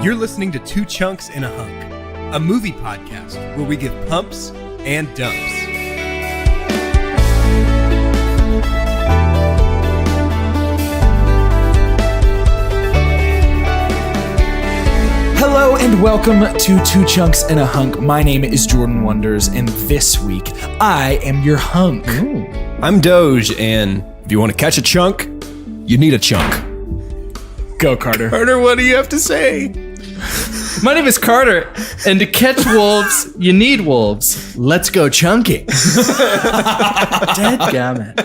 You're listening to Two Chunks in a Hunk, a movie podcast where we give pumps and dumps. Hello and welcome to Two Chunks in a Hunk. My name is Jordan Wonders, and this week I am your hunk. Ooh. I'm Doge, and if you want to catch a chunk, you need a chunk. Go, Carter. Carter, what do you have to say? My name is Carter, and to catch wolves, you need wolves. Let's go chunking. Dadgummit.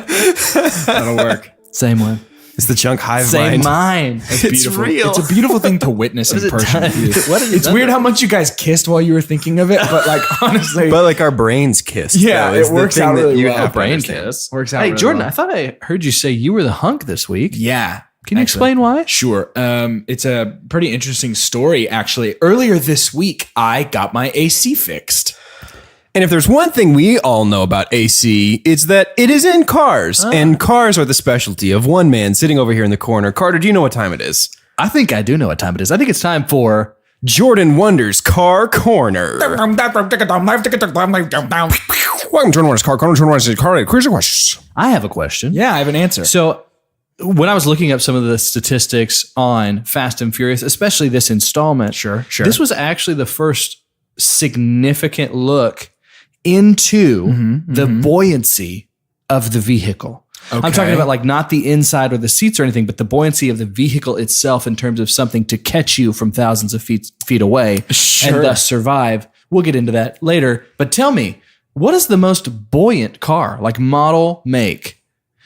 That'll work. Same one. It's the chunk hive Same mind. mind. It's real. It's a beautiful thing to witness in person. What is it? It's weird how much you guys kissed while you were thinking of it, but like honestly, But like our brains kissed. Yeah, though, is it the works thing out that really you well. have to brain understand. kiss. Works out Hey, really Jordan, well. I thought I heard you say you were the hunk this week. yeah. Can you explain why? Sure. It's a pretty interesting story, actually. Earlier this week, I got my AC fixed. And if there's one thing we all know about AC, it's that it is in cars. And cars are the specialty of one man sitting over here in the corner. Carter, do you know what time it is? I think I do know what time it is. I think it's time for... Jordan Wonders Car Corner. Welcome to Jordan Wonders Car Corner. Jordan Wonders Car Corner. Here's your questions. I have a question. Yeah, I have an answer. So when I was looking up some of the statistics on Fast and Furious, especially this installment, Sure. this was actually the first significant look into the buoyancy of the vehicle. I'm Okay. talking about like not the inside or the seats or anything, but the buoyancy of the vehicle itself in terms of something to catch you from thousands of feet away Sure. and thus survive. We'll get into that later. But tell me, what is the most buoyant car, like model, make,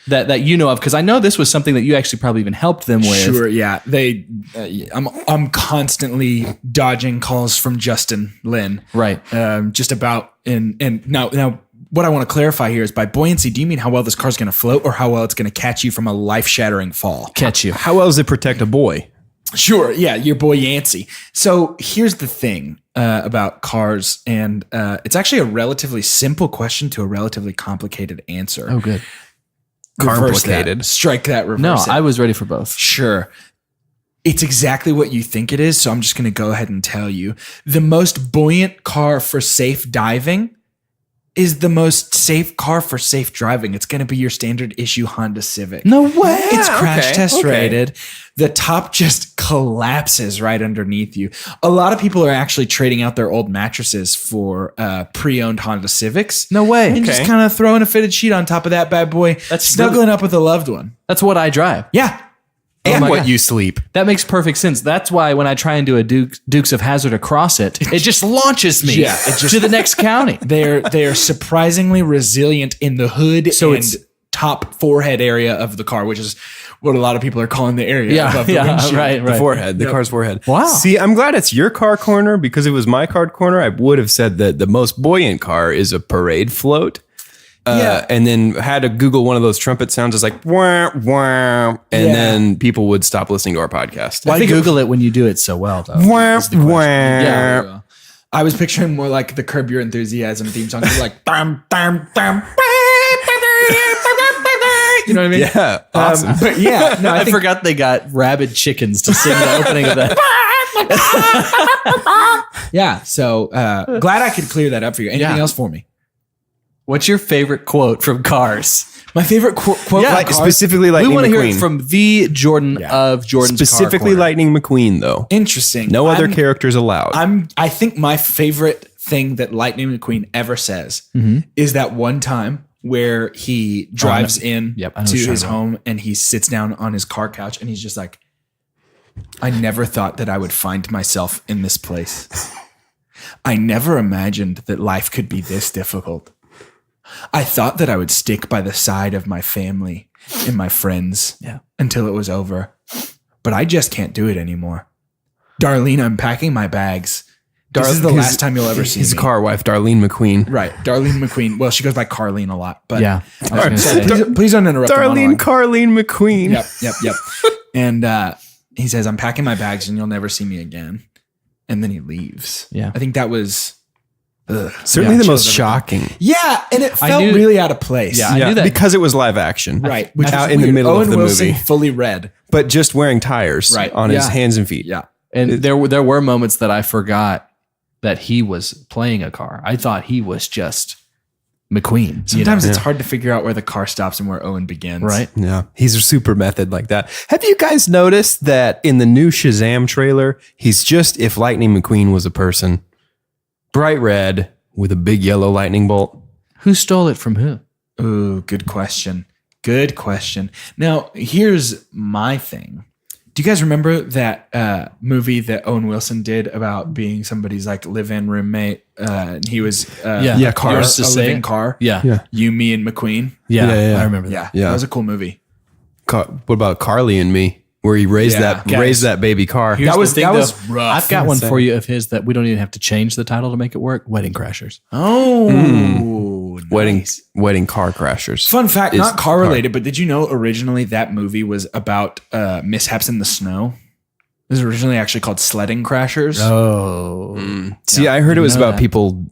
that you know of? Because I know this was something that you actually probably even helped them with. Sure, yeah. I'm constantly dodging calls from Justin Lin. Right. Just about and now what I want to clarify here is by buoyancy, do you mean how well this car's going to float or how well it's going to catch you from a life-shattering fall? Catch you. How well does it protect a boy? Sure, yeah, your buoyancy. So here's the thing about cars, and it's actually a relatively simple question to a relatively complicated answer. Oh, good. Reverse Complicated. that. Strike that, reverse No, it. I was ready for both. Sure. It's exactly what you think it is, so I'm just going to go ahead and tell you. The most buoyant car for safe diving is the most safe car for safe driving. It's going to be your standard issue Honda Civic. No way. It's crash test okay. rated. The top just collapses right underneath you. A lot of people are actually trading out their old mattresses for pre-owned Honda Civics. No way. And just kind of throwing a fitted sheet on top of that bad boy. That's snuggling up with a loved one. That's what I drive. Yeah. And my what God. you sleep. That makes perfect sense. That's why when I try and do a Dukes of Hazzard across it, it just launches me to the next county. They are surprisingly resilient in the hood So and it's- top forehead area of the car, which is what a lot of people are calling the area above the windshield. right. The forehead, the car's forehead. Wow. See, I'm glad it's your car corner because if it was my car corner, I would have said that the most buoyant car is a parade float. And then had to Google one of those trumpet sounds. It's like, wah, wah, and then people would stop listening to our podcast. Why Google it when you do it so well, though? Wah, wah. Yeah. I was picturing more like the Curb Your Enthusiasm theme song, like bam, bam, bam. You know what I mean? Yeah, awesome. But yeah, no, I forgot they got rabid chickens to sing the opening of that. yeah. So glad I could clear that up for you. Anything Yeah. else for me? What's your favorite quote from Cars? My favorite quote, Yeah, Like, from Cars- specifically We Lightning want to hear McQueen. it from the Jordan of Jordan's Specifically Car Corner. Lightning McQueen, though. Interesting. No other I'm- characters allowed. I think my favorite thing that Lightning McQueen ever says is that one time where he drives in Yep, I know to what you're his talking home and he sits down on his car couch and he's just like, I never thought that I would find myself in this place. I never imagined that life could be this difficult. I thought that I would stick by the side of my family and my friends until it was over, but I just can't do it anymore. Darlene, I'm packing my bags. This is the last time you'll ever see his me. car wife, Darlene McQueen. Right. Darlene McQueen. Well, she goes by Carlene a lot, but Yeah. I was gonna say. please don't interrupt. the Darlene monologue. Carlene McQueen. Yep. And he says, I'm packing my bags and you'll never see me again. And then he leaves. Yeah. I think that was Certainly the most chills shocking. Yeah, and it felt knew- really out of place. Yeah, I knew that. because it was live action. Right. Which out was in the weird. middle Owen of the Wilson movie. fully red. But just wearing tires Right. on his Yeah. hands and feet. Yeah. And there were moments that I forgot that he was playing a car. I thought he was just McQueen. Sometimes it's hard to figure out where the car stops and where Owen begins. Right? Yeah, he's a super method like that. Have you guys noticed that in the new Shazam trailer, he's just if Lightning McQueen was a person, bright red with a big yellow lightning bolt. Who stole it from who? Ooh, good question. Good question. Now, here's my thing. Do you guys remember that movie that Owen Wilson did about being somebody's like live-in roommate? And he was car. Yours to living car. Yeah. You, Me, and McQueen. Yeah. I remember that. Yeah, that was a cool movie. What about Carly and Me, where he raised that baby car? That was rough. I've got one for you of his that we don't even have to change the title to make it work. Wedding Crashers. Oh, nice. Wedding car crashers. Fun fact, not car related, but did you know originally that movie was about mishaps in the snow? It was originally actually called Sledding Crashers. Oh. See, I heard it was about that. people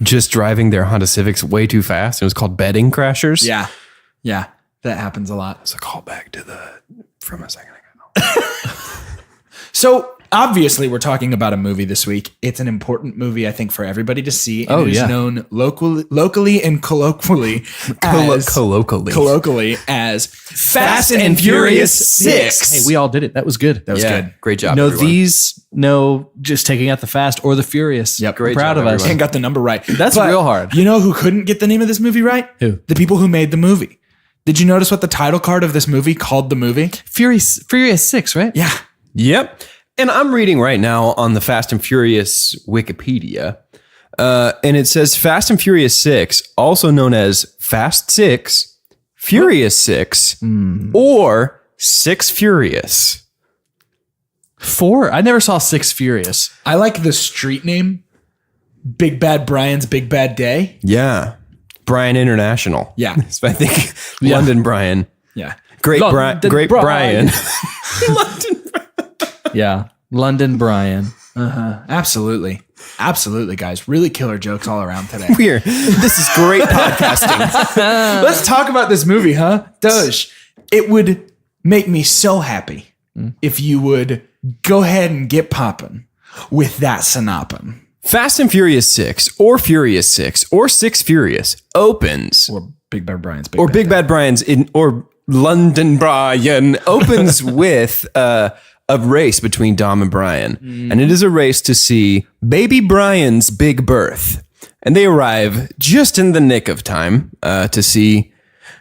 just driving their Honda Civics way too fast. It was called bedding crashers. Yeah, that happens a lot. It's a callback to from a second ago. So obviously we're talking about a movie this week. It's an important movie, I think, for everybody to see. And it is known locally and colloquially as Fast and Furious 6. Hey, we all did it. That was good. That was good. Great job. No, just taking out the fast or the furious. Yep. Great proud job, of us. everyone. And got the number right. That's But real hard. You know who couldn't get the name of this movie right? Who? The people who made the movie. Did you notice what the title card of this movie called the movie? Furious 6, right? Yeah. Yep. And I'm reading right now on the Fast and Furious Wikipedia, and it says Fast and Furious 6, also known as Fast 6, Furious 6, or 6 Furious. 4? I never saw 6 Furious. I like the street name. Big Bad Brian's Big Bad Day. Yeah. Brian International. Yeah. So I think London Brian. Yeah. Great London Brian. Yeah. London Brian. Absolutely. Absolutely, guys. Really killer jokes all around today. Weird. This is great podcasting. Let's talk about this movie, huh? Doge. It would make me so happy if you would go ahead and get popping with that synopsis. Fast and Furious 6 or Furious 6 or 6 Furious opens Or Big Bad Brian's or Big Bad Brian's or London Brian opens with a race between Dom and Brian. And it is a race to see baby Brian's big birth. And they arrive just in the nick of time to see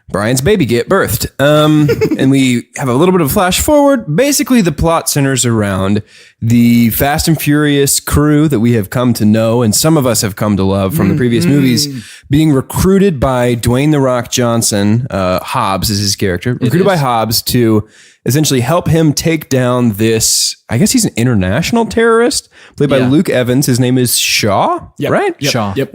Brian's baby get birthed. And we have a little bit of a flash forward. Basically, the plot centers around the Fast and Furious crew that we have come to know, and some of us have come to love from the previous movies, being recruited by Dwayne "The Rock" Johnson. Hobbs is his character. Recruited by Hobbs to essentially help him take down this, I guess he's an international terrorist, played by Luke Evans. His name is Shaw, right? Yep. Shaw. Yep.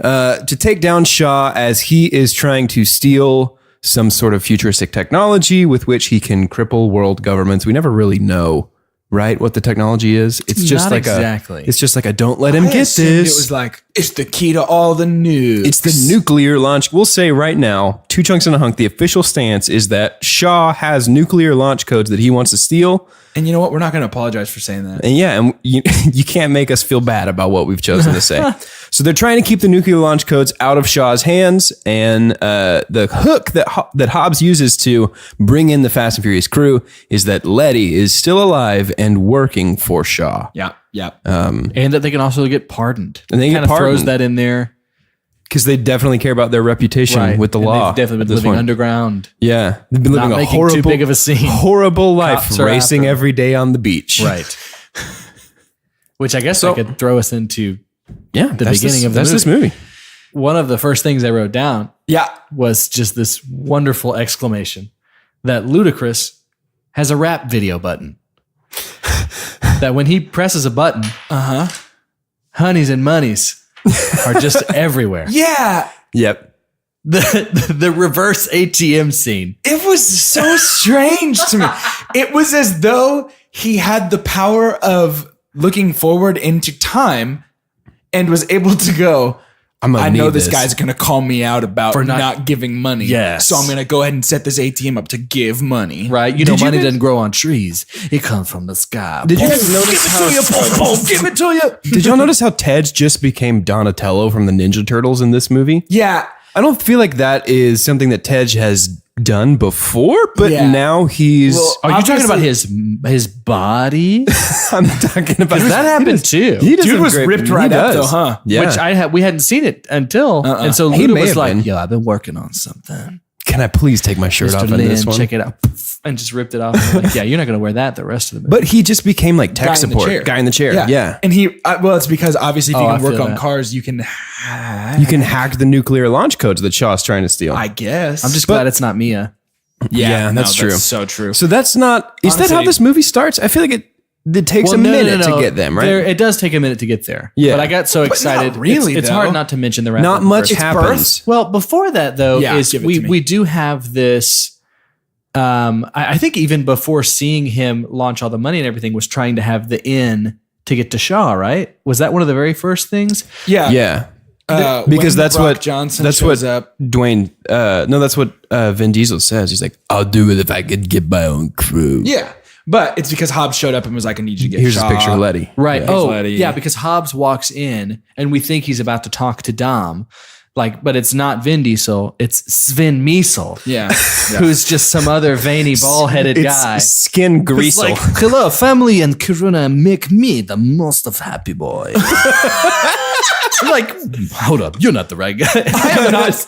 To take down Shaw as he is trying to steal some sort of futuristic technology with which he can cripple world governments. We never really know, right, what the technology is. It's just Not like exactly. It's just like a don't let him I get assumed this. It was like, it's the key to all the news. It's the nuclear launch. We'll say right now, Two Chunks and a Hunk, the official stance is that Shaw has nuclear launch codes that he wants to steal. And you know what? We're not going to apologize for saying that. And and you can't make us feel bad about what we've chosen to say. So they're trying to keep the nuclear launch codes out of Shaw's hands. And the hook that Hobbs uses to bring in the Fast and Furious crew is that Letty is still alive and working for Shaw. Yeah. Yeah. And that they can also get pardoned. And they get kind of throws pardoned. that in there. Because they definitely care about their reputation with the And law. They've definitely at been this living point. underground. Yeah. They've been living Not a making horrible, too big of a scene. horrible life, Cops are racing after them. every day on the beach. Right. Which I guess I could throw us into Yeah. the beginning of the this movie. one of the first things I wrote down Yeah. was just this wonderful exclamation that Ludacris has a rap video button. That when he presses a button, honeys and monies are just everywhere. Yeah. Yep. The reverse ATM scene. It was so strange to me. It was as though he had the power of looking forward into time and was able to go, I know this guy's going to call me out about for not giving money. Yes. So I'm going to go ahead and set this ATM up to give money. Right. You know, money doesn't grow on trees. It comes from the sky. Did you guys notice Give it to you. Did y'all notice how Tej just became Donatello from the Ninja Turtles in this movie? Yeah. I don't feel like that is something that Tej has done before, but Yeah. now he's. Are you talking about his body? I'm talking about That happened too. He does Dude a was great- ripped he right up does. though, huh? Yeah. Which we hadn't seen it until, and so He Luda may was have like, been. "Yo, I've been working on something." Can I please take my shirt off Mr. in this Lin, one? check it out, and just ripped it off. I'm like, yeah, you're not going to wear that the rest of the movie. But he just became like tech Guy in the support chair. guy in the chair. Yeah. And he, well, it's because obviously if you Oh, can I work feel on that. cars, you can, You can hack the nuclear launch codes that Shaw's trying to steal. I guess. I'm just glad it's not Mia. Yeah, that's true. so true. So that's not. Is that how Honestly- this movie starts? I feel like it takes a minute to get them, right? It does take a minute to get there. Yeah. But I got so excited. really, it's though. hard not to mention the rapid Not much first. happens. Well, before that though, Yeah, is give it to me. we do have this. I think even before seeing him launch all the money and everything, was trying to have the in to get to Shaw. Right? Was that one of the very first things? yeah. Yeah. when Because that's Brock what Johnson that's shows what up. Dwayne. No, that's what Vin Diesel says. He's like, "I'll do it if I could get my own crew." Yeah. But it's because Hobbs showed up and was like, I need you to get Here's Shaw. a picture of Letty. Right. Yeah. Oh, Letty. yeah, because Hobbs walks in and we think he's about to talk to Dom. Like, but it's not Vin Diesel, it's Sven Miesel. Yeah. Who's just some other veiny, ball-headed It's guy. skin It's greasel. like, hello, family and Karona make me the most of happy boy. I'm like, hold up, you're not the right guy.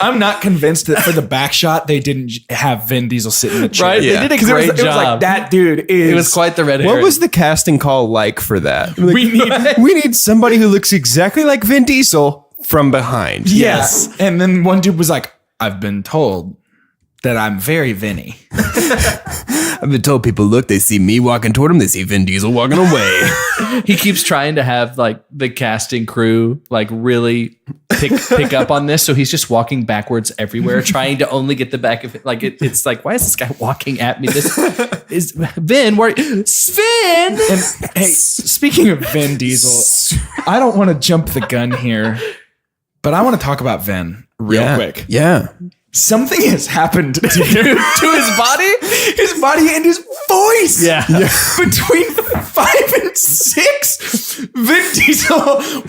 I'm not convinced that for the back shot, they didn't have Vin Diesel sit in the chair. Right? Yeah. They did a 'Cause great it was job. like, that dude is. It was quite the red What herring. was the casting call like for that? Like, We need. we need somebody who looks exactly like Vin Diesel from behind. Yes. And then one dude was like, I've been told that I'm very Vinny. I've been told people look, they see me walking toward them, they see Vin Diesel walking away. He keeps trying to have like the casting crew like really pick up on this, so he's just walking backwards everywhere, trying to only get the back of it. Like it's like, why is this guy walking at me? This is Vin. Where Sven? And hey, speaking of Vin Diesel, I don't want to jump the gun here, but I want to talk about Vin real quick. Yeah. Something has happened to his body and his voice. Yeah. Between 5 and 6, Vin Diesel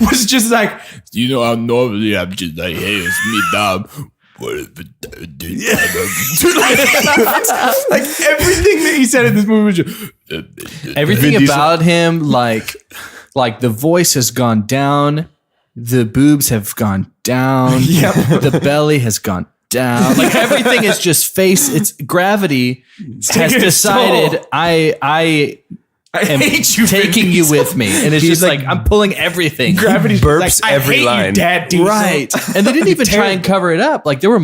was just like, You know how normally I'm just like, hey, it's me, Dom. What if it did? like everything that he said in this movie was just, Everything about him, like the voice has gone down, the boobs have gone down, the belly has gone down. Like everything is just face. It's gravity has taking its decided. toll. I am hate you, Vin taking you Diesel. with me, and it's He's just like- like I'm pulling everything. gravity's Burps like, I every hate line. You, Dad Diesel. Right, and they didn't even try and cover it up. Like there were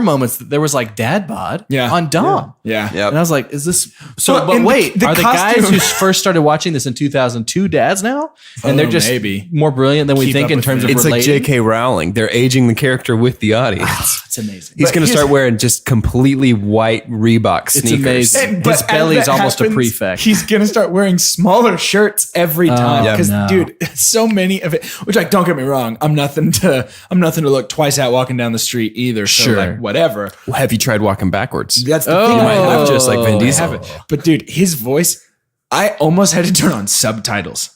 moments that there was like dad bod on Dom. Yeah. Yep. And I was like, is this so? Well, but and wait, the are the costume- guys who first started watching this in 2002 dads now? And they're just maybe. more brilliant than we Keep think up in with terms it. of It's like relating. J.K. Rowling. They're aging the character with the audience. It's amazing. He's But going to here's- start wearing just completely white Reebok It's sneakers. amazing. But His as belly's that almost a happens, prefect. He's gonna start wearing smaller shirts every time Yeah. because, no. dude, so many of it. Which, like, don't get me wrong, I'm nothing to look twice at walking down the street either. So, Sure. like, whatever. Well, have you tried walking backwards? That's the Oh. thing. You might have just like Vin I Diesel. haven't. But, dude, his voice, I almost had to turn on subtitles.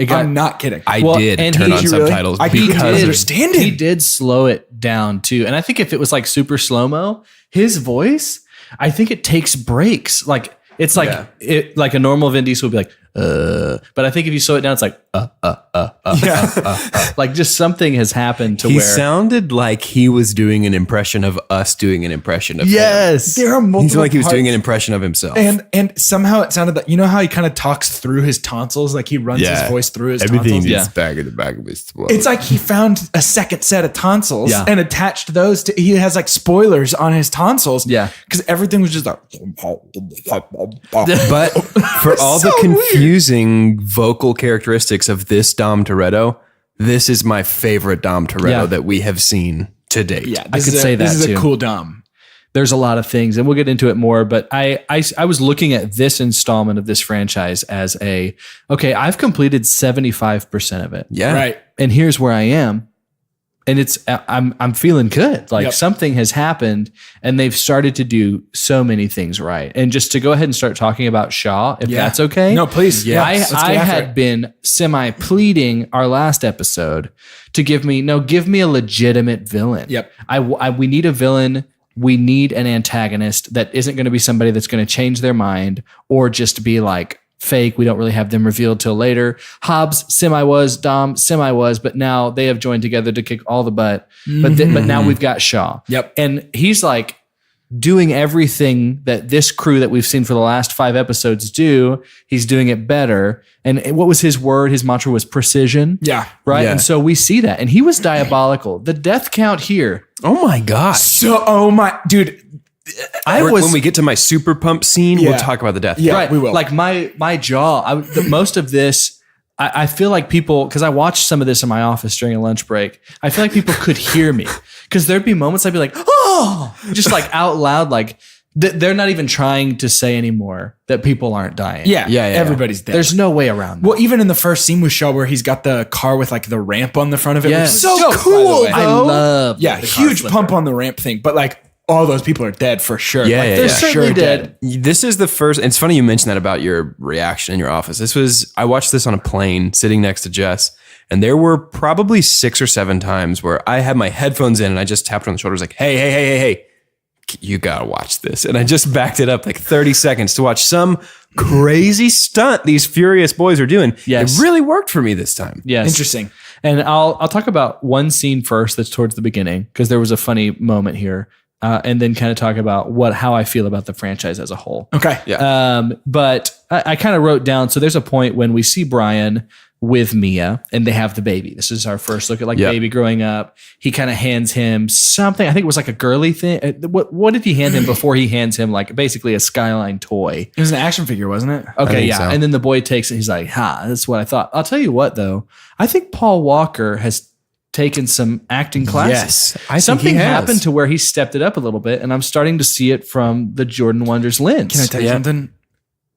I'm not kidding. I Well, did and turn he- on Did you really? subtitles I because couldn't of- understand him. He did slow it down too. And I think if it was like super slow mo, his voice, I think it takes breaks. Like it's like it like a normal Vin Diesel would be like, but I think if you slow it down, it's like, like just something has happened to he where sounded like he was doing an impression of us doing an impression of him. yes, there are He multiple sounded like he was doing an parts- impression of himself. And somehow it sounded like, you know how he kind of talks through his tonsils, like he runs his voice through his tonsils. Yeah. back in the back of his throat. It's like he found a second set of tonsils Yeah. and attached those to. He has like spoilers on his tonsils. Yeah. because everything was just like. But for all the confusing vocal characteristics of this Dom Toretto, this is my favorite Dom Toretto Yeah. that we have seen to date. Yeah, I could say this that is too. a cool Dom. there's a lot of things, and we'll get into it more. But I was looking at this installment of this franchise as okay, I've completed 75% of it. Yeah. Right. And here's where I am. and I'm feeling good. Like something has happened and they've started to do so many things right. And just to go ahead and start talking about Shaw, if that's okay. No, please. Yeah. I had been semi pleading our last episode to give me a legitimate villain. Yep. We need a villain. We need an antagonist that isn't going to be somebody that's going to change their mind or just be like fake. We don't really have them revealed till later. Hobbs semi was, Dom semi was, but now they have joined together to kick all the butt. But now we've got Shaw. Yep. And he's like doing everything that this crew that we've seen for the last 5 episodes do. He's doing it better. And what was his word? His mantra was precision. Yeah. Right. Yeah. And so we see that. And he was diabolical. The death count here. Oh my God. So, oh my, dude. When we get to my super pump scene, we'll talk about the death. Yeah, Right. we will. Like my jaw, most of this, I feel like people, because I watched some of this in my office during a lunch break, I feel like people could hear me. Because there'd be moments I'd be like, oh, just like out loud, like they're not even trying to say anymore that people aren't dying. Yeah. Yeah. Everybody's dead. There's no way around that. Well, even in the first scene with Shaw where he's got the car with like the ramp on the front of it. Yes. Which is So dope, by the cool, way. I love Yeah, the car huge flipper. pump on the ramp thing. But like all those people are dead for sure. Yeah, Like, yeah, They're yeah. certainly sure dead. This is the first. It's funny you mentioned that about your reaction in your office. I watched this on a plane sitting next to Jess, and there were probably 6 or 7 times where I had my headphones in and I just tapped her on the shoulder. I was like, hey, you gotta watch this. And I just backed it up like 30 seconds to watch some crazy stunt these furious boys are doing. Yes. It really worked for me this time. Yes. Interesting. And I'll talk about one scene first that's towards the beginning because there was a funny moment here. And then kind of talk about how I feel about the franchise as a whole. Okay. Yeah. But I kind of wrote down, so there's a point when we see Brian with Mia and they have the baby. This is our first look at baby growing up. He kind of hands him something. I think it was like a girly thing. What did he hand him before he hands him like basically a Skyline toy? It was an action figure, wasn't it? Okay, think yeah. so. And then the boy takes it. He's like, that's what I thought. I'll tell you what though. I think Paul Walker has taken some acting classes. Yes, I think Something he has. happened to where he stepped it up a little bit, and I'm starting to see it from the Jordan Wonders lens. Can I tell you something?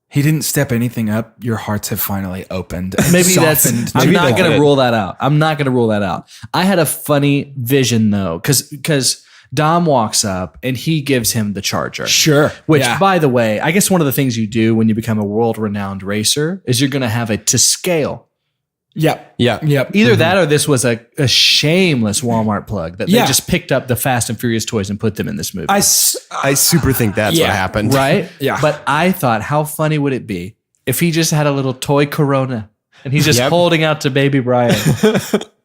He didn't step anything up. Your hearts have finally opened. and Maybe that's. softened. I'm Maybe not that's going to it. rule that out. I'm not going to rule that out. I had a funny vision though, because Dom walks up and he gives him the charger. Sure. Which, Yeah. by the way, I guess one of the things you do when you become a world-renowned racer is you're going to have it to scale. Yep. Yeah. Yep. Either that or this was a shameless Walmart plug that they Yeah. just picked up the Fast and Furious toys and put them in this movie. I super think that's what happened. Right? Yeah. But I thought, how funny would it be if he just had a little toy Corona and he's just Yep. holding out to baby Brian.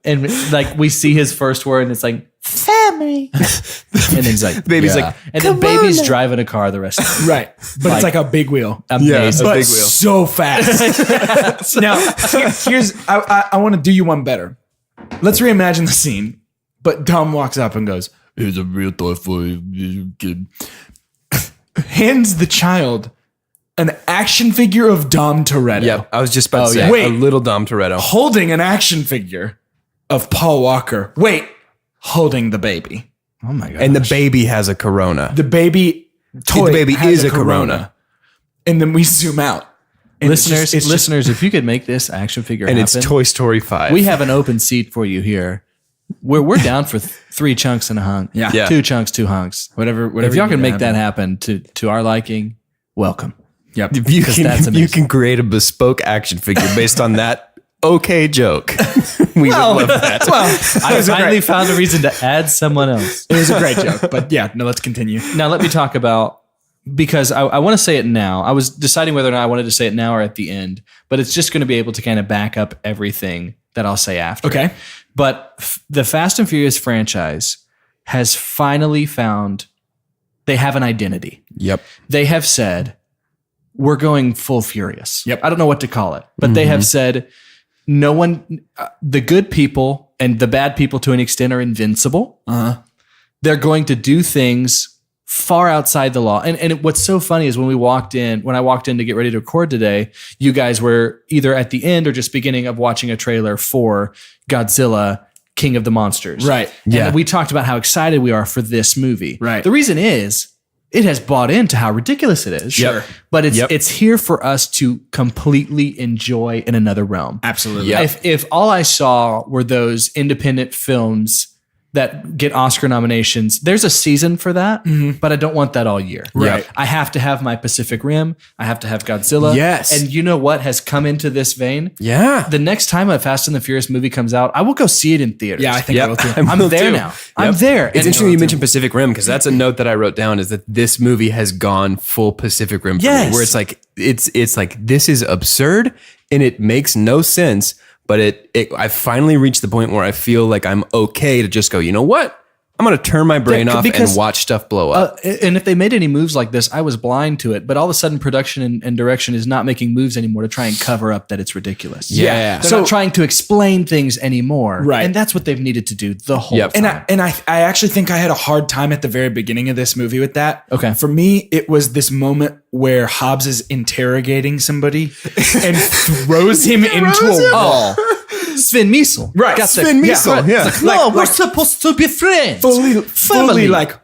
And like we see his first word and it's like, family. And he's like, Baby's yeah. like, and then baby's driving a car the rest of the right. But it's like a big wheel. Amazing. a But big wheel. so fast. Now, here's I want to do you one better. Let's reimagine the scene. But Dom walks up and goes, Here's a real toy for you, kid. hands the child an action figure of Dom Toretto. Yep. I was just about to say yeah. Wait. a little Dom Toretto. Holding an action figure of Paul Walker. Wait, holding the baby. Oh my God. And the baby has a Corona. The baby toy The baby has is a Corona. And then we zoom out. And it's just- Listeners, if you could make this action figure And happen, it's Toy Story 5. we have an open seat for you here. We're down for 3 chunks and a hunk. Yeah. Yeah. 2 chunks, 2 hunks. whatever If y'all you can need make to that happen. happen to our liking, welcome. Yep. If you 'Cause can, that's you amazing. can create a bespoke action figure based on that okay joke. We would love that. I finally found a reason to add someone else. It was a great joke, but yeah, no, let's continue. Now let me talk about, because I want to say it now. I was deciding whether or not I wanted to say it now or at the end, but it's just going to be able to kind of back up everything that I'll say after. Okay. But the Fast and Furious franchise has finally found they have an identity. Yep. They have said, we're going full furious. Yep. I don't know what to call it, but they have said, no one, the good people and the bad people to an extent are invincible. They're going to do things far outside the law. And what's so funny is when I walked in to get ready to record today, you guys were either at the end or just beginning of watching a trailer for Godzilla, King of the Monsters. Right. And we talked about how excited we are for this movie. Right. The reason is it has bought into how ridiculous it is. Sure. But it's here for us to completely enjoy in another realm. Absolutely. Yeah. If all I saw were those independent films that get Oscar nominations. There's a season for that, but I don't want that all year. Right. I have to have my Pacific Rim. I have to have Godzilla. Yes. And you know what has come into this vein? Yeah. The next time a Fast and the Furious movie comes out, I will go see it in theaters. Yeah, I think I will too. I'm there now. I'm there. It's interesting you mentioned Pacific Rim because that's a note that I wrote down is that this movie has gone full Pacific Rim for Yes. me, where it's like it's like this is absurd and it makes no sense, but I finally reached the point where I feel like I'm okay to just go, you know what? I'm going to turn my brain off and watch stuff blow up. And if they made any moves like this, I was blind to it. But all of a sudden, production and direction is not making moves anymore to try and cover up that it's ridiculous. Yeah. They're not trying to explain things anymore. Right. And that's what they've needed to do the whole Yep. time. And I actually think I had a hard time at the very beginning of this movie with that. Okay. For me, it was this moment where Hobbs is interrogating somebody and throws him into a wall. Sven Miesel. Right. Got the- Sven Miesel, yeah. No, we're supposed to be friends. Fully Family. like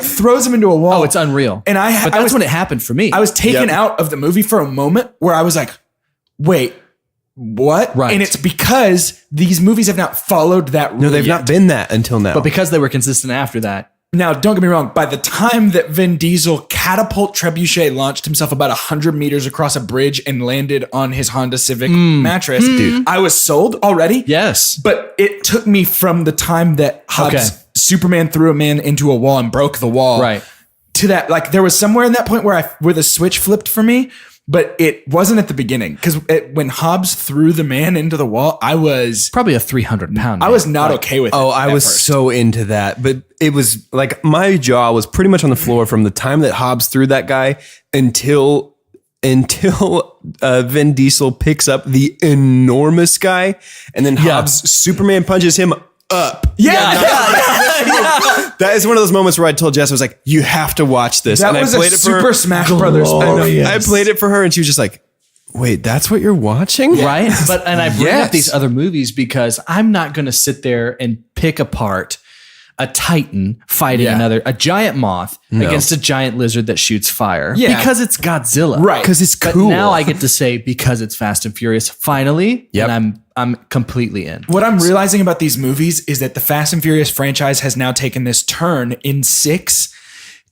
throws him into a wall. Oh, it's unreal. And but that's when it happened for me. I was taken out of the movie for a moment where I was like, wait, what? Right. And it's because these movies have not followed that rule. No, they've not been that until now. but because they were consistent after that. Now, don't get me wrong. By the time that Vin Diesel catapult trebuchet launched himself about 100 meters across a bridge and landed on his Honda Civic mattress, dude, I was sold already. Yes. But it took me from the time that Hobbs Superman threw a man into a wall and broke the wall, Right. to that. Like there was somewhere in that point where the switch flipped for me, but it wasn't at the beginning because when Hobbs threw the man into the wall, I was Probably a 300-pound man. I was not okay with it. Oh, I at was first. so into that. But it was like my jaw was pretty much on the floor from the time that Hobbs threw that guy until Vin Diesel picks up the enormous guy and then Hobbs Superman punches him up. That is one of those moments where I told Jess, I was like, you have to watch this. That and was I played a it for her. Super Smash Brothers. I played it for her and she was just like, wait, that's what you're watching? Right. And I bring Yes. up these other movies because I'm not going to sit there and pick apart a Titan fighting a giant moth against a giant lizard that shoots fire. Yeah. Because it's Godzilla. Right. Because it's But cool. now I get to say because it's Fast and Furious finally. Yep. And I'm completely in. What I'm realizing about these movies is that the Fast and Furious franchise has now taken this turn in 6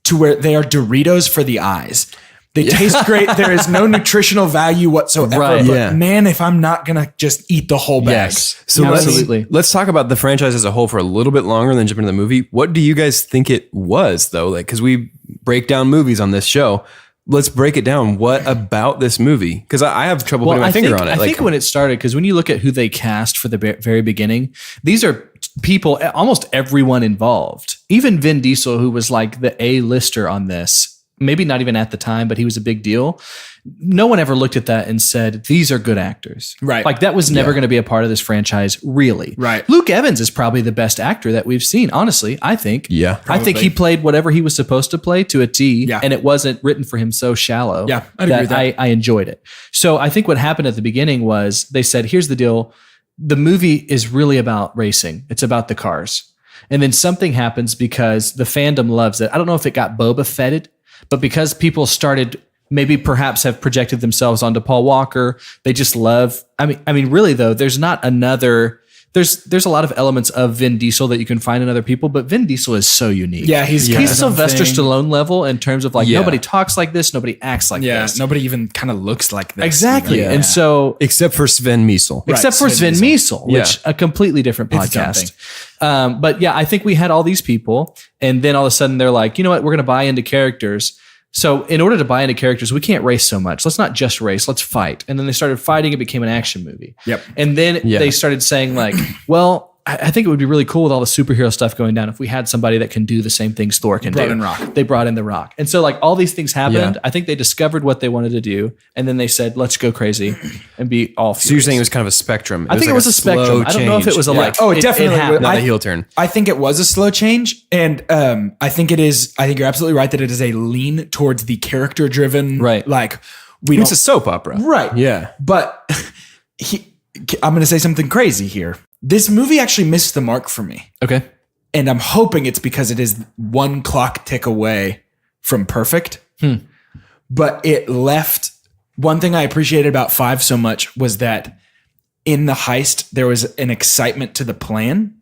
to where they are Doritos for the eyes. They taste great. There is no nutritional value whatsoever. Right. But Yeah. man, if I'm not going to just eat the whole bag. Yes. So Absolutely. let's talk about the franchise as a whole for a little bit longer than jump into the movie. What do you guys think it was though? Like, cause we break down movies on this show. Let's break it down. What about this movie? Because I have trouble putting my finger on it. I think when it started, because when you look at who they cast for the very beginning, these are people, almost everyone involved. Even Vin Diesel, who was like the A-lister on this, maybe not even at the time, but he was a big deal. No one ever looked at that and said, these are good actors. Right. Like that was never going to be a part of this franchise, really. Right. Luke Evans is probably the best actor that we've seen, honestly, I think. Yeah. I think he played whatever he was supposed to play to a T, Yeah. and it wasn't written for him so shallow Yeah, I'd agree with that. I enjoyed it. So I think what happened at the beginning was they said, here's the deal. The movie is really about racing. It's about the cars. And then something happens because the fandom loves it. I don't know if it got Boba Fetted, but because people started maybe perhaps have projected themselves onto Paul Walker, they just love. I mean, really though, there's not another. There's a lot of elements of Vin Diesel that you can find in other people, but Vin Diesel is so unique. Yeah, he's Sylvester Stallone level in terms of like Yeah. nobody talks like this, nobody acts like Yeah, this. nobody even kind of looks like this. Exactly. even. And so Except for Sven Miesel. except for Sven Sven Miesel, which a completely different It's podcast. But yeah, I think we had all these people, and then all of a sudden they're like, you know what, we're going to buy into characters. So in order to buy into characters, we can't race so much. Let's not just race. Let's fight. And then they started fighting. It became an action movie. Yep. And then they started saying like, well, I think it would be really cool with all the superhero stuff going down if we had somebody that can do the same things Thor can Brought do. in Rock. They brought in The Rock. And so like all these things happened. Yeah. I think they discovered what they wanted to do. And then they said, let's go crazy and be all So you're saying it was kind of a spectrum. I think it was a spectrum. I don't know if it was a like. Oh, it definitely happened. Not I- a heel turn. I think it was a slow change, and I think it is. I think you're absolutely right that it is a lean towards the character driven. Right. Like we It's don't. a soap opera. Right. Yeah. But I'm going to say something crazy here. This movie actually missed the mark for me, Okay. and I'm hoping it's because it is one clock tick away from perfect. But it left. One thing I appreciated about 5 so much was that in the heist there was an excitement to the plan,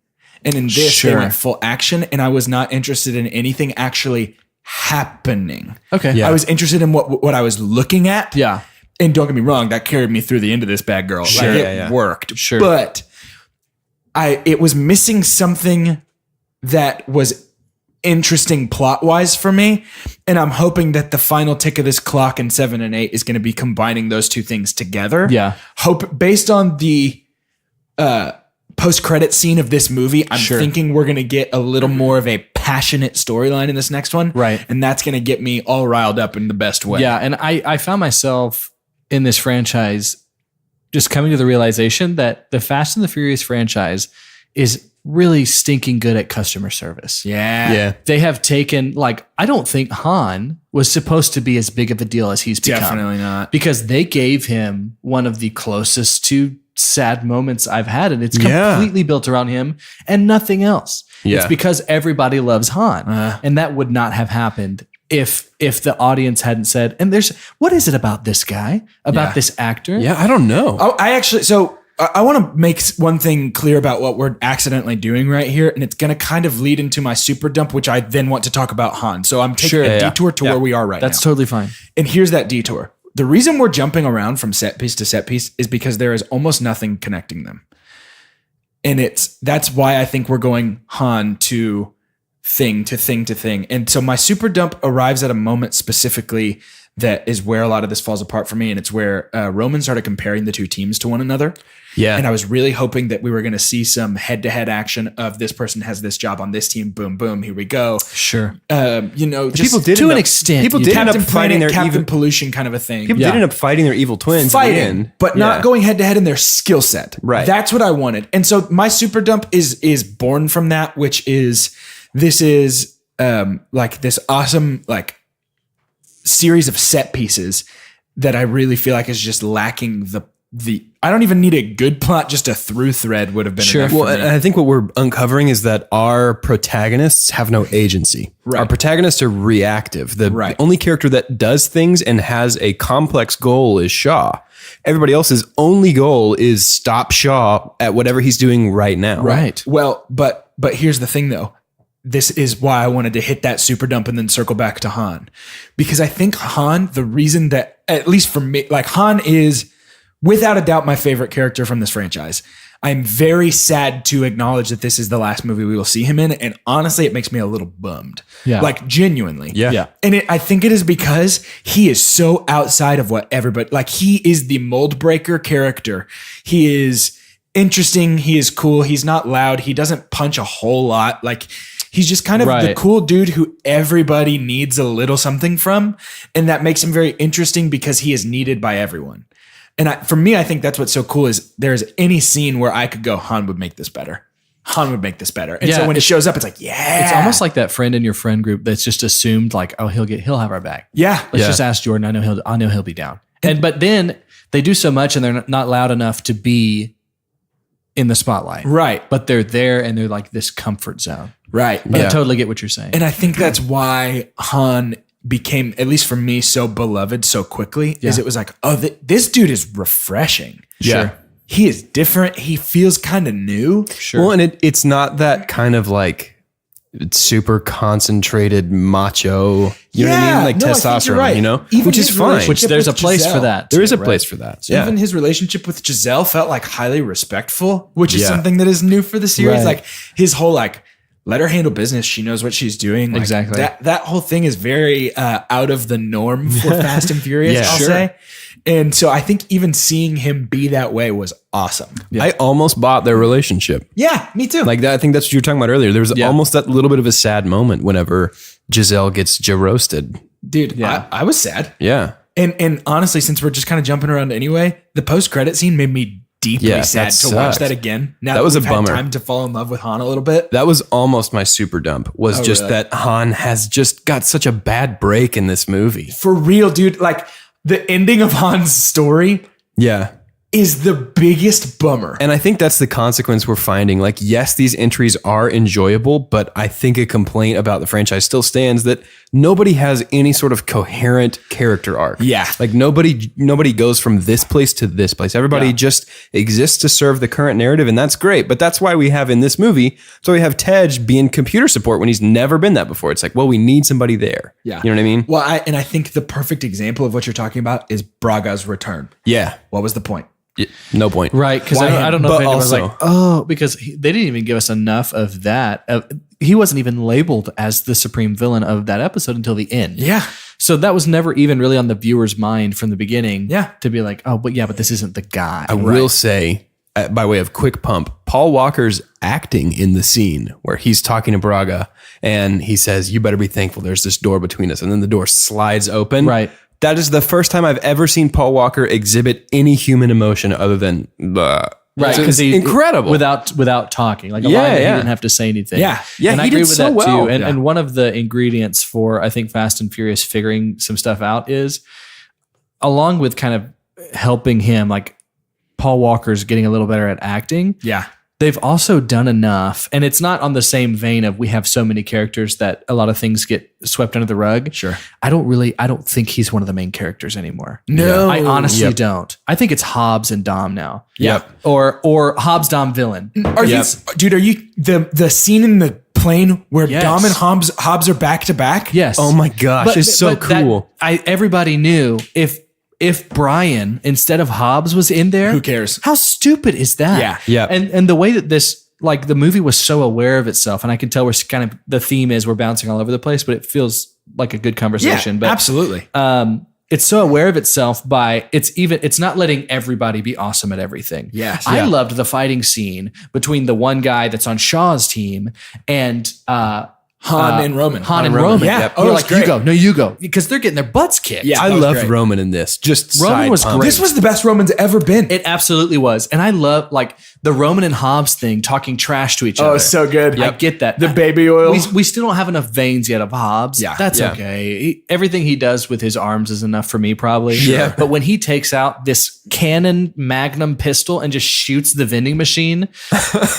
And in this, they went full action, and I was not interested in anything actually happening. Okay. Yeah. I was interested in what I was looking at. Yeah. And don't get me wrong, that carried me through the end of this bad girl. Sure. Like, Yeah, it worked. Sure. But it was missing something that was interesting plot-wise for me. And I'm hoping that the final tick of this clock in 7 and 8 is going to be combining those two things together. Yeah. Based on the post-credit scene of this movie, I'm thinking we're going to get a little more of a passionate storyline in this next one. Right. And that's going to get me all riled up in the best way. Yeah. And I found myself in this franchise just coming to the realization that the Fast and the Furious franchise is really stinking good at customer service. Yeah. They have taken, like, I don't think Han was supposed to be as big of a deal as he's become. Definitely not. Because they gave him one of the closest to sad moments I've had, and it's completely built around him and nothing else. Yeah. It's because everybody loves Han. And that would not have happened if the audience hadn't said, and what is it about this guy, about this actor? Yeah, I don't know. I want to make one thing clear about what we're accidentally doing right here, and it's going to kind of lead into my super dump, which I then want to talk about Han. So I'm taking a detour to where we are right now. That's totally fine. And here's that detour. The reason we're jumping around from set piece to set piece is because there is almost nothing connecting them. And that's why I think we're going Han to thing to thing to thing. And so my super dump arrives at a moment specifically that is where a lot of this falls apart for me. And it's where Roman started comparing the two teams to one another. Yeah. And I was really hoping that we were going to see some head-to-head action of this person has this job on this team. Boom, boom, here we go. Sure. Just people did to end an up- extent. People did end up Captain fighting Planet, their Captain evil. Pollution kind of a thing. People did end up fighting their evil twins. at the Fighting, end. but not going head-to-head in their skill set. Right. That's what I wanted. And so my super dump is born from that, which is this is like this awesome like series of set pieces that I really feel like is just lacking the I don't even need a good plot, just a through thread would have been enough Well, for me. and I think what we're uncovering is that our protagonists have no agency. Right. Our protagonists are reactive. The only character that does things and has a complex goal is Shaw. Everybody else's only goal is stop Shaw at whatever he's doing right now. Right. Well, but here's the thing though. This is why I wanted to hit that super dump and then circle back to Han. Because I think Han, the reason that, at least for me, like Han is without a doubt my favorite character from this franchise. I'm very sad to acknowledge that this is the last movie we will see him in. And honestly, it makes me a little bummed. Yeah. Like genuinely. Yeah. And I think it is because he is so outside of what everybody, like he is the mold breaker character. He is interesting. He is cool. He's not loud. He doesn't punch a whole lot. Like he's just kind of the cool dude who everybody needs a little something from. And that makes him very interesting because he is needed by everyone. And for me, I think that's what's so cool is there's any scene where I could go, Han would make this better. Han would make this better. And so when it shows up, it's like, yeah. It's almost like that friend in your friend group that's just assumed like, oh, he'll have our back. Yeah. Let's just ask Jordan. I know he'll be down. But then they do so much and they're not loud enough to be in the spotlight. Right. But they're there and they're like this comfort zone. Right. But I totally get what you're saying. And I think that's why Han became, at least for me, so beloved so quickly, is it was like, oh, this dude is refreshing. Yeah. Sure. He is different. He feels kind of new. Sure. Well, and it's not that kind of like super concentrated macho, you know what I mean? Like no, I think you're testosterone, right. you know, Even which is his fine. relationship Which there's a with place Giselle. for that. There is a too, place for that. So Yeah. even his relationship with Giselle felt like highly respectful, which is Yeah. something that is new for the series. Right. Like his whole like, let her handle business. She knows what she's doing. Like, Exactly. That whole thing is very out of the norm for Fast and Furious, Yeah. I'll Sure. say. And so I think even seeing him be that way was awesome. I almost bought their relationship. Yeah, me too. Like that, I think that's what you were talking about earlier. There was almost that little bit of a sad moment whenever Giselle gets roasted. Dude, I was sad. Yeah. And honestly, since we're just kind of jumping around anyway, the post-credit scene made me deeply Yeah, sad that to watch sucked. that again. Now That was a we've had bummer. time to fall in love with Han a little bit. That was almost my super dump was just really? that Han has just got such a bad break in this movie. For real, dude. Like the ending of Han's story Yeah. is the biggest bummer. And I think that's the consequence we're finding. Like, yes, these entries are enjoyable, but I think a complaint about the franchise still stands that nobody has any sort of coherent character arc. Yeah. Like nobody goes from this place to this place. Everybody just exists to serve the current narrative, and that's great. But that's why we have in this movie, so we have Tej being computer support when he's never been that before. It's like, well, we need somebody there. Yeah. You know what I mean? Well, I think the perfect example of what you're talking about is Braga's return. Yeah. What was the point? Yeah, no point. Right, because Why I don't know But if anyone was also- like, oh, because they didn't even give us enough of that. He wasn't even labeled as the supreme villain of that episode until the end. Yeah. So that was never even really on the viewer's mind from the beginning. Yeah. To be like, oh, but this isn't the guy. I will say, by way of quick pump, Paul Walker's acting in the scene where he's talking to Braga and he says, "You better be thankful there's this door between us." And then the door slides open. Right. That is the first time I've ever seen Paul Walker exhibit any human emotion other than Right, It's because he incredible. without talking, like a Yeah, line that he yeah. didn't have to say anything. Yeah. Yeah, and I he agree did with so that well. too. And Yeah. and one of the ingredients for I think Fast and Furious figuring some stuff out is, along with kind of helping him, like Paul Walker's getting a little better at acting. Yeah. They've also done enough, and it's not on the same vein of we have so many characters that a lot of things get swept under the rug. Sure. I don't think he's one of the main characters anymore. No. I honestly Yep. don't. I think it's Hobbs and Dom now. Yep. Or Hobbs Dom villain. Are you, dude, are you the scene in the plane where Yes. Dom and Hobbs are back to back? Yes. oh my gosh, it's so but that- cool. Everybody knew if Brian instead of Hobbs was in there, Who cares? How stupid is that? Yeah. Yeah. And the way that this, like, the movie was so aware of itself, and I can tell we're kind of, the theme is we're bouncing all over the place, but it feels like a good conversation. But absolutely. it's so aware of itself by it's not letting everybody be awesome at everything. Yes. I Yeah. loved the fighting scene between the one guy that's on Shaw's team and Han and Roman. Han and Roman. Yeah. Yep. Oh, You're it was like, great. you go. No, you go. Because they're getting their butts kicked. Yeah. I that was loved great. Roman in this. Just Roman side was pump. great. This was the best Roman's ever been. It absolutely was. And I love, like, the Roman and Hobbs thing, talking trash to each other. Oh, so good. I get that. The baby oil. We still don't have enough veins yet of Hobbs. Yeah. That's Yeah. okay. Everything he does with his arms is enough for me, probably. Yeah. But when he takes out this cannon magnum pistol and just shoots the vending machine,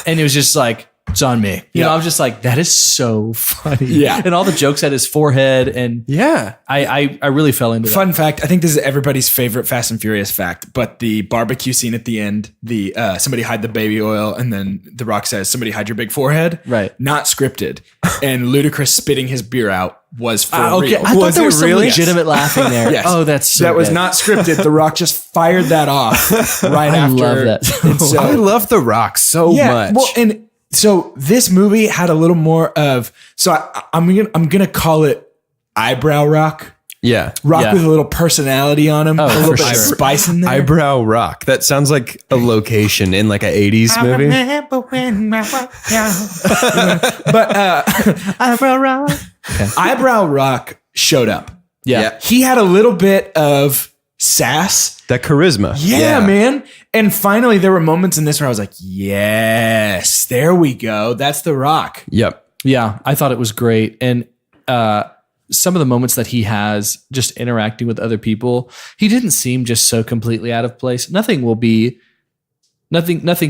and it was just like, it's on me. You know, I was just like, that is so funny. Yeah. And all the jokes at his forehead. And Yeah. I really fell into that. Fun fact, I think this is everybody's favorite Fast and Furious fact, but the barbecue scene at the end, the somebody hide the baby oil, and then The Rock says, somebody hide your big forehead. Right. Not scripted. And Ludacris spitting his beer out was for Okay, real. I thought there was some really? legitimate laughing there. Yes. Oh, that's so that was good. not scripted. The Rock just fired that off right I after. love that. And so, I love The Rock so much. Well, and so this movie had a little more of. So I'm gonna call it eyebrow rock. yeah. Rock Yeah. with a little personality on him, a little for bit of sure. spice in there. Eyebrow Rock. That sounds like a location in like an 80s movie. But eyebrow rock showed up. Yeah. He had a little bit of sass. That charisma. Yeah, man. And finally, there were moments in this where I was like, yes, there we go. That's The Rock. Yep. Yeah, I thought it was great. And some of the moments that he has just interacting with other people, he didn't seem just so completely out of place. Nothing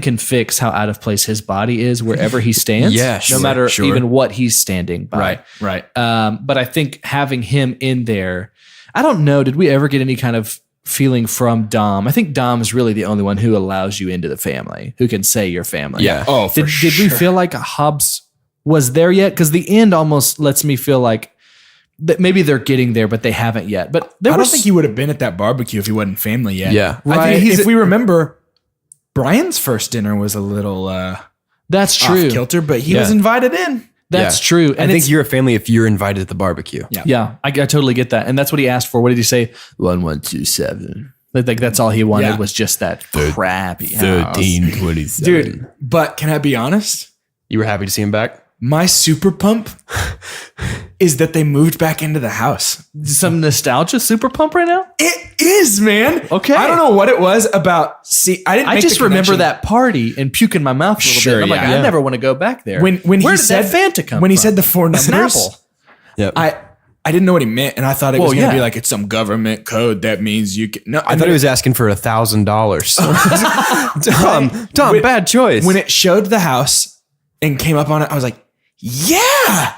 can fix how out of place his body is wherever he stands. Yeah, no sure, matter sure. even what he's standing by. Right. But I think having him in there, I don't know, did we ever get any kind of feeling from Dom? I think Dom is really the only one who allows you into the family, who can say your family. Yeah. Oh, for Did we feel like Hobbs was there yet? Because the end almost lets me feel like that maybe they're getting there, but they haven't yet. But there I was don't think he would have been at that barbecue if he wasn't family yet. Yeah. I Right. think if we remember, Brian's first dinner was a little that's true. off kilter, but he Yeah. was invited in. That's Yeah. true. I And think you're a family if you're invited to the barbecue. yeah, I totally get that. And that's what he asked for. What did he say? 1127. Like that's all he wanted Yeah. was just that crappy house. 1327. Dude, but can I be honest? You were happy to see him back? My super pump is that they moved back into the house. Some nostalgia super pump right now? It is, man. Okay. I don't know what it was about. See, I didn't. I make just the remember connection. that party and puking my mouth a little Sure, bit. I'm like, yeah. I never want to go back there. when Where he did said that Fanta come when he from? said the four numbers. Snapple. Yep. I didn't know what he meant, and I thought it was Well, going to yeah. be like it's some government code that means you can. No, I thought he was asking for $1,000. Tom, bad choice. When it showed the house and came up on it, I was like, yeah,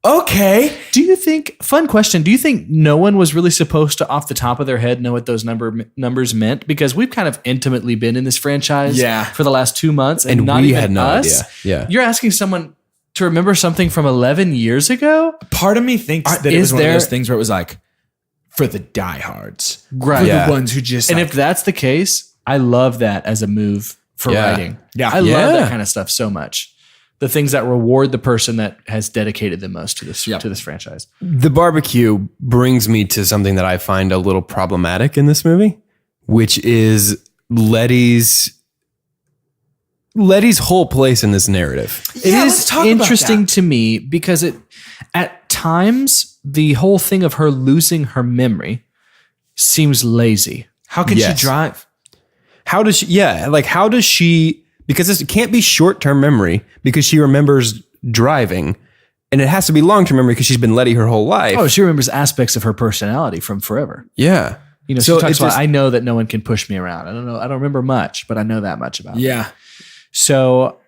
okay. Do you think, fun question, do you think no one was really supposed to, off the top of their head, know what those numbers meant? Because we've kind of intimately been in this franchise for the last 2 months, and not we even had no us. idea. Yeah. You're asking someone to remember something from 11 years ago? Part of me thinks that it was one of those things where it was like, for the diehards. Right. For Yeah. the ones who just... And like, if that's the case, I love that as a move for Yeah. writing. Yeah. I love Yeah. that kind of stuff so much. The things that reward the person that has dedicated the most to this franchise. The barbecue brings me to something that I find a little problematic in this movie, which is Letty's whole place in this narrative. It is interesting to me because at times the whole thing of her losing her memory seems lazy. how can Yes. she drive? How does she, because it can't be short-term memory because she remembers driving, and it has to be long-term memory because she's been Letty her whole life. Oh, she remembers aspects of her personality from forever. Yeah. You know, So she talks it's about, just- I know that no one can push me around. I don't know. I don't remember much, but I know that much about it. Yeah. So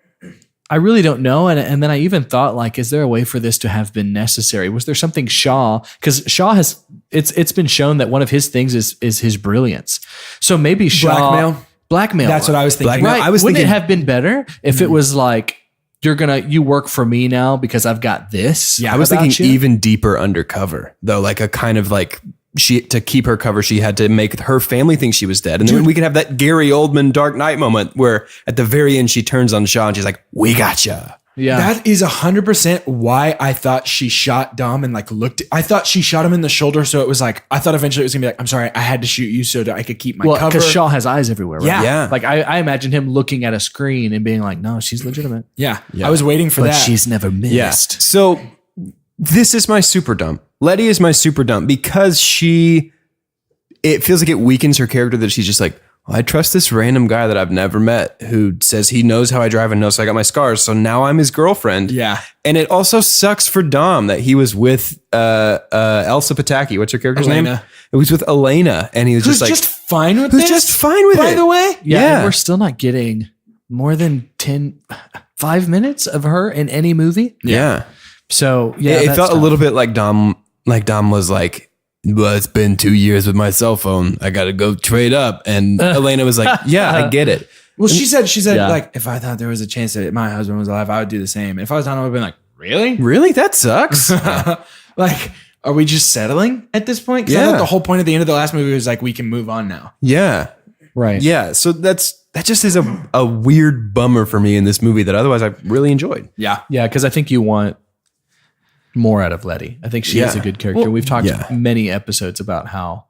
I really don't know. And then I even thought, like, is there a way for this to have been necessary? Was there something Shaw? Because Shaw has, it's been shown that one of his things is his brilliance. So maybe Shaw. Blackmail. That's what I was thinking. Blackmail. Right. I was Wouldn't thinking- it have been better if it was like, you work for me now because I've got this? Yeah, I was about thinking you? even deeper undercover, though, like a kind of like to keep her cover, she had to make her family think she was dead. And then we could have that Gary Oldman Dark Knight moment where at the very end she turns on Shaw and she's like, "We gotcha." Yeah. That is 100% why I thought she shot Dom and like looked. I thought she shot him in the shoulder, so it was like I thought eventually it was gonna be like, I'm sorry, I had to shoot you so that I could keep my well, cover. because Shaw has eyes everywhere, right? Yeah. Yeah. Like I imagine him looking at a screen and being like, no, she's legitimate. Yeah, I was waiting for But that. she's never missed. Yeah. So this is my super dump. Letty is my super dump because it feels like it weakens her character that she's just like, well, I trust this random guy that I've never met who says he knows how I drive and knows I got my scars. So now I'm his girlfriend. Yeah. And it also sucks for Dom that he was with Elsa Pataki. What's her character's name? Elena. It was with Elena. And he was who's just like, fine with who's this? just fine with By it. the way, Yeah. And we're still not getting more than 5 minutes of her in any movie. Yeah. So yeah, it that's felt a tough. little bit like Dom was like, well, it's been 2 years with my cell phone. I got to go trade up. And Elena was like, yeah, I get it. well, she said Yeah. like if I thought there was a chance that my husband was alive, I would do the same. If I was Dom, I would have been like, really? Really? That sucks. Like, are we just settling at this point? Because I Yeah. thought the whole point of the end of the last movie was like, we can move on now. Yeah. Right. Yeah. So that just is a weird bummer for me in this movie that otherwise I really enjoyed. Yeah. Yeah, because I think you want more out of Letty. I think she is a Yeah. good character. We've talked yeah. many episodes about how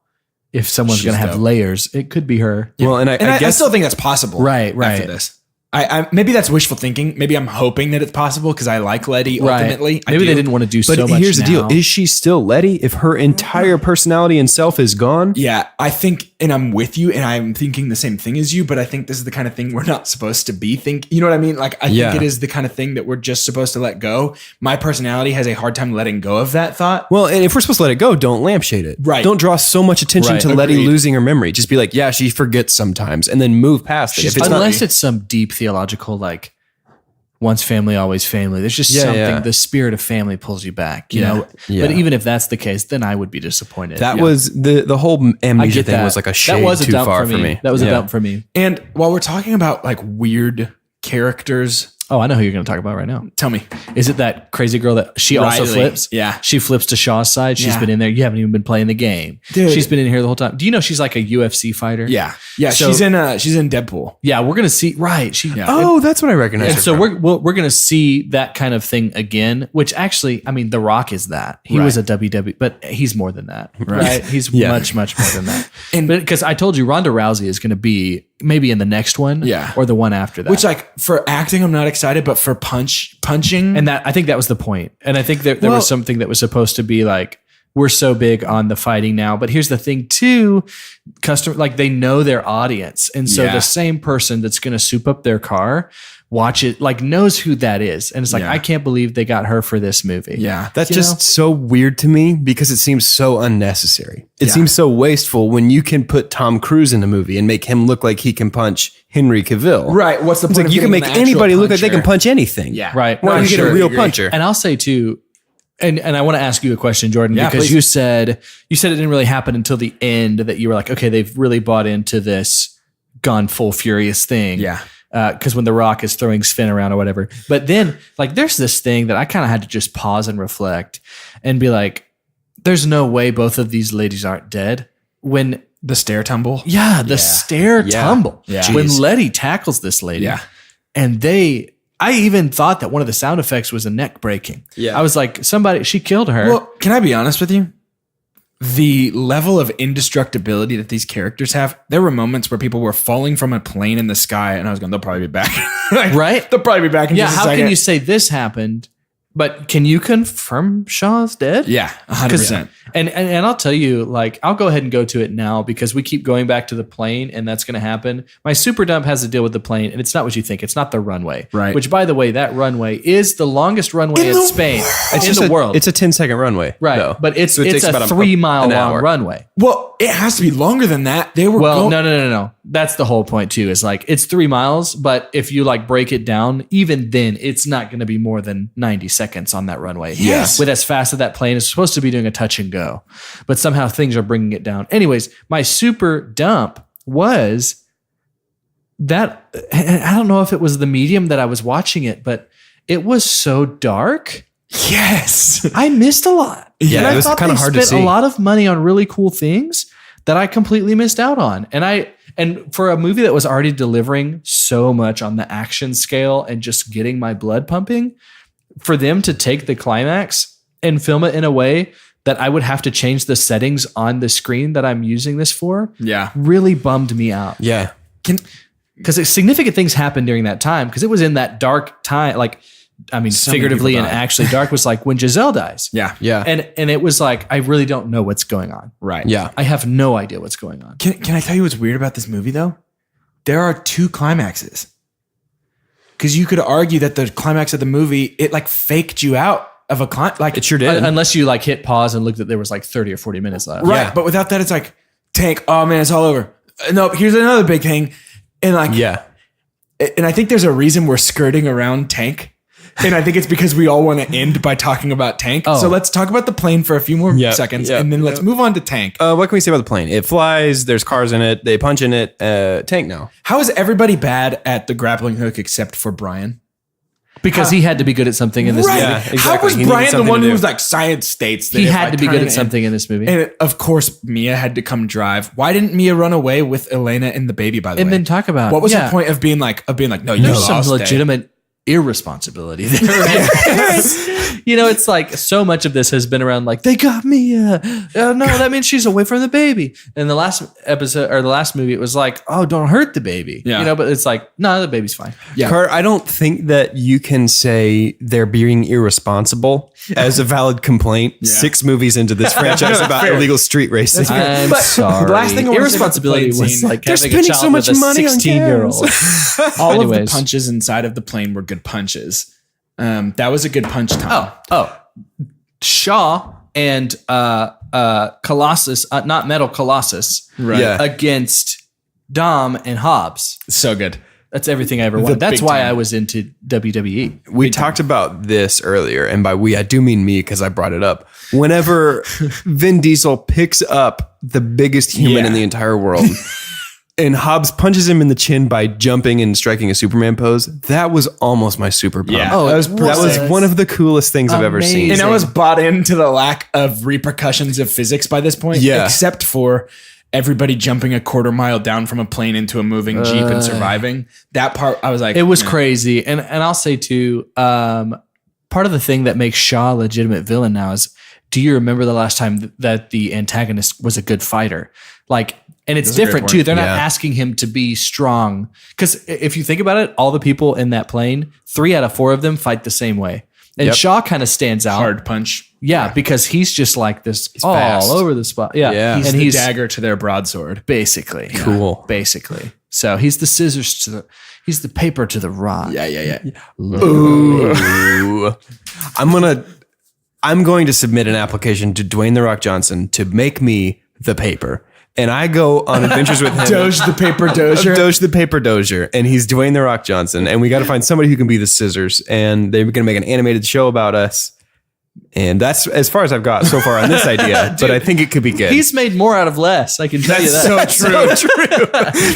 if someone's She's going to have dope. layers, it could be her. Well, and I And I guess still think that's possible. Right, right. After this. I maybe that's wishful thinking. Maybe I'm hoping that it's possible because I like Letty ultimately. I Maybe they do. didn't want to do but so much. here's the deal. now. Is she still Letty if her entire personality and self is gone? Yeah, I think, and I'm with you, and I'm thinking the same thing as you, but I think this is the kind of thing we're not supposed to be thinking. You know what I mean? Like, I Yeah. think it is the kind of thing that we're just supposed to let go. My personality has a hard time letting go of that thought. Well, and if we're supposed to let it go, don't lampshade it. Right. Don't draw so much attention Right. to Letty Agreed. losing her memory. Just be like, yeah, she forgets sometimes, and then move past it. She's If it's not, Unless it's some deep theological, like, once family, always family. There's just Yeah, something, yeah. the spirit of family pulls you back, you Yeah. know? Yeah. But even if that's the case, then I would be disappointed. that Yeah. was the whole I amnesia get thing that. was like a shade that was a too dump far for me. That was a Yeah. dump for me. And while we're talking about like weird characters, Oh, I know who you're going to talk about right now. tell me. Is it that crazy girl that she also Riley. flips? Yeah. She flips to Shaw's side. She's Yeah. been in there. You haven't even been playing the game. Dude. She's been in here the whole time. Do you know she's like a UFC fighter? Yeah. Yeah. So- she's in Deadpool. Yeah, we're going to see. Right. She, Yeah. Oh, that's what I recognize. And her so from. we're going to see that kind of thing again, which actually, I mean, The Rock is that. He was a WWE, but he's more than that, right? He's Yeah. much, much more than that. And- But because I told you Ronda Rousey is going to be maybe in the next one, Yeah. or the one after that. Which like for acting, I'm not excited, but for punching. And that I think that was the point. And I think there Well- was something that was supposed to be like, we're so big on the fighting now. But here's the thing too, like they know their audience. And so Yeah. the same person that's going to soup up their car watch it, like knows who that is. And it's like, Yeah. I can't believe they got her for this movie. Yeah. That's You just so weird to me because it seems so unnecessary. It Yeah. seems so wasteful when you can put Tom Cruise in a movie and make him look like he can punch Henry Cavill. Right. What's the It's point? like you can make anybody look like they can punch anything. Yeah. Right. Why don't you get a sure, real agree. puncher? And I'll say too, and I want to ask you a question, Jordan, Yeah, because please. you said it didn't really happen until the end that you were like, okay, they've really bought into this gone full furious thing. Yeah. Because when The Rock is throwing Sven around or whatever. But then like there's this thing that I kind of had to just pause and reflect and be like, there's no way both of these ladies aren't dead. When The stair tumble. the stair tumble. Yeah. When Jeez. Letty tackles this lady. Yeah. And I even thought that one of the sound effects was a neck breaking. Yeah. I was like, she killed her. Well, can I be honest with you? The level of indestructibility that these characters have, there were moments where people were falling from a plane in the sky, and I was going, they'll probably be back. Like, Right? They'll probably be back in yeah, just a how second. can you say this happened? But can you confirm Shaw's dead? Yeah, 100%. And I'll tell you, like, I'll go ahead and go to it now because we keep going back to the plane and that's going to happen. My super dump has to deal with the plane and it's not what you think. It's not the runway. Right. Which, by the way, that runway is the longest runway in Spain. It's in the world. It's a 10-second runway. right. though. But it's So it takes a about 3 mile an long hour. runway. Well, it has to be longer than that. They were Well, going, no. That's the whole point too. Is like it's 3 miles, but if you like break it down, even then, it's not going to be more than 90 seconds on that runway. Yes. With as fast as that plane is supposed to be doing a touch and go, but somehow things are bringing it down. Anyways, my super dump was that I don't know if it was the medium that I was watching it, but it was so dark. yes. I missed a lot. Yeah, And it I was thought kinda they hard to spent see. a lot of money on really cool things that I completely missed out on. And for a movie that was already delivering so much on the action scale and just getting my blood pumping, for them to take the climax and film it in a way that I would have to change the settings on the screen that I'm using this for Yeah. really bummed me out. Yeah. Because significant things happened during that time because it was in that dark time, like, I mean, So many figuratively people and died. actually dark was like when Giselle dies. Yeah. Yeah. And it was like, I really don't know what's going on. Right. Yeah. I have no idea what's going on. Can I tell you what's weird about this movie, though? There are 2 climaxes. Because you could argue that the climax of the movie, it like faked you out of a climax. Like, It sure did. Unless you like hit pause and looked that there was like 30 or 40 minutes left. right. Yeah. But without that, it's like, tank, oh man, it's all over. No, here's another big thing. And like, Yeah. and I think there's a reason we're skirting around Tank. And I think it's because we all want to end by talking about Tank. Oh. So let's talk about the plane for a few more Yep, seconds, yep, and then let's move on to Tank. What can we say about the plane? It flies. There's cars in it. They punch in it. Tank now. How is everybody bad at the grappling hook except for Brian? Because he had to be good at something in this Right. movie. Yeah, How exactly. was He needed Brian the something one to who do. was like, science states that He if had I to be turn good at in- something in this movie. And of course, Mia had to come drive. Why didn't Mia run away with Elena and the baby, by the And way? then talk about What was yeah. the point of being like, no, you There's some lost it. legitimate irresponsibility there. You know, it's like so much of this has been around like they got me. No, that means she's away from the baby. And the last episode or the last movie, it was like, oh, don't hurt the baby. Yeah. You know, but it's like, no, the baby's fine. Yeah. Kurt, I don't think that you can say they're being irresponsible as a valid complaint. Yeah. 6 movies into this franchise about illegal street racing. I'm But sorry. the last thing I wanna say about the Irresponsibility plane was scene- like They're having a spending child so much with a money on 16-year-old. All of the Anyways. punches inside of the plane were good punches. That was a good punch time. Shaw and Colossus, not Metal Colossus, Right. Yeah. against Dom and Hobbs. So good. That's everything I ever wanted. That's big why time. I was into WWE. We talked about this earlier, and by we, I do mean me because I brought it up. Whenever Vin Diesel picks up the biggest human Yeah. in the entire world, and Hobbs punches him in the chin by jumping and striking a Superman pose, that was almost my super bump. Yeah. Oh, that was it That was was one of the coolest things I've ever seen. amazing. And I was bought into the lack of repercussions of physics by this point, Yeah. except for everybody jumping a quarter mile down from a plane into a moving Jeep and surviving. That part, I was like, It was man. crazy. And I'll say too, part of the thing that makes Shaw a legitimate villain now is, do you remember the last time that the antagonist was a good fighter? Like, and it's That's a great different point. too. They're not Yeah. asking him to be strong. Because if you think about it, all the people in that plane, 3 out of 4 of them fight the same way. And Yep. Shaw kind of stands out. Hard punch. Yeah, because he's just like this all fast. over the spot. Yeah. Yeah. He's and the he's dagger to their broadsword. basically. Cool. Basically. So he's the scissors he's the paper to the rock. Yeah. Ooh. I'm going to submit an application to Dwayne The Rock Johnson to make me the paper. And I go on adventures with him. Doge the paper dozier. Doge the paper dozier. And he's Dwayne The Rock Johnson. And we got to find somebody who can be the scissors. And they're going to make an animated show about us. And that's as far as I've got so far on this idea. But I think it could be good. He's made more out of less. I can tell you that.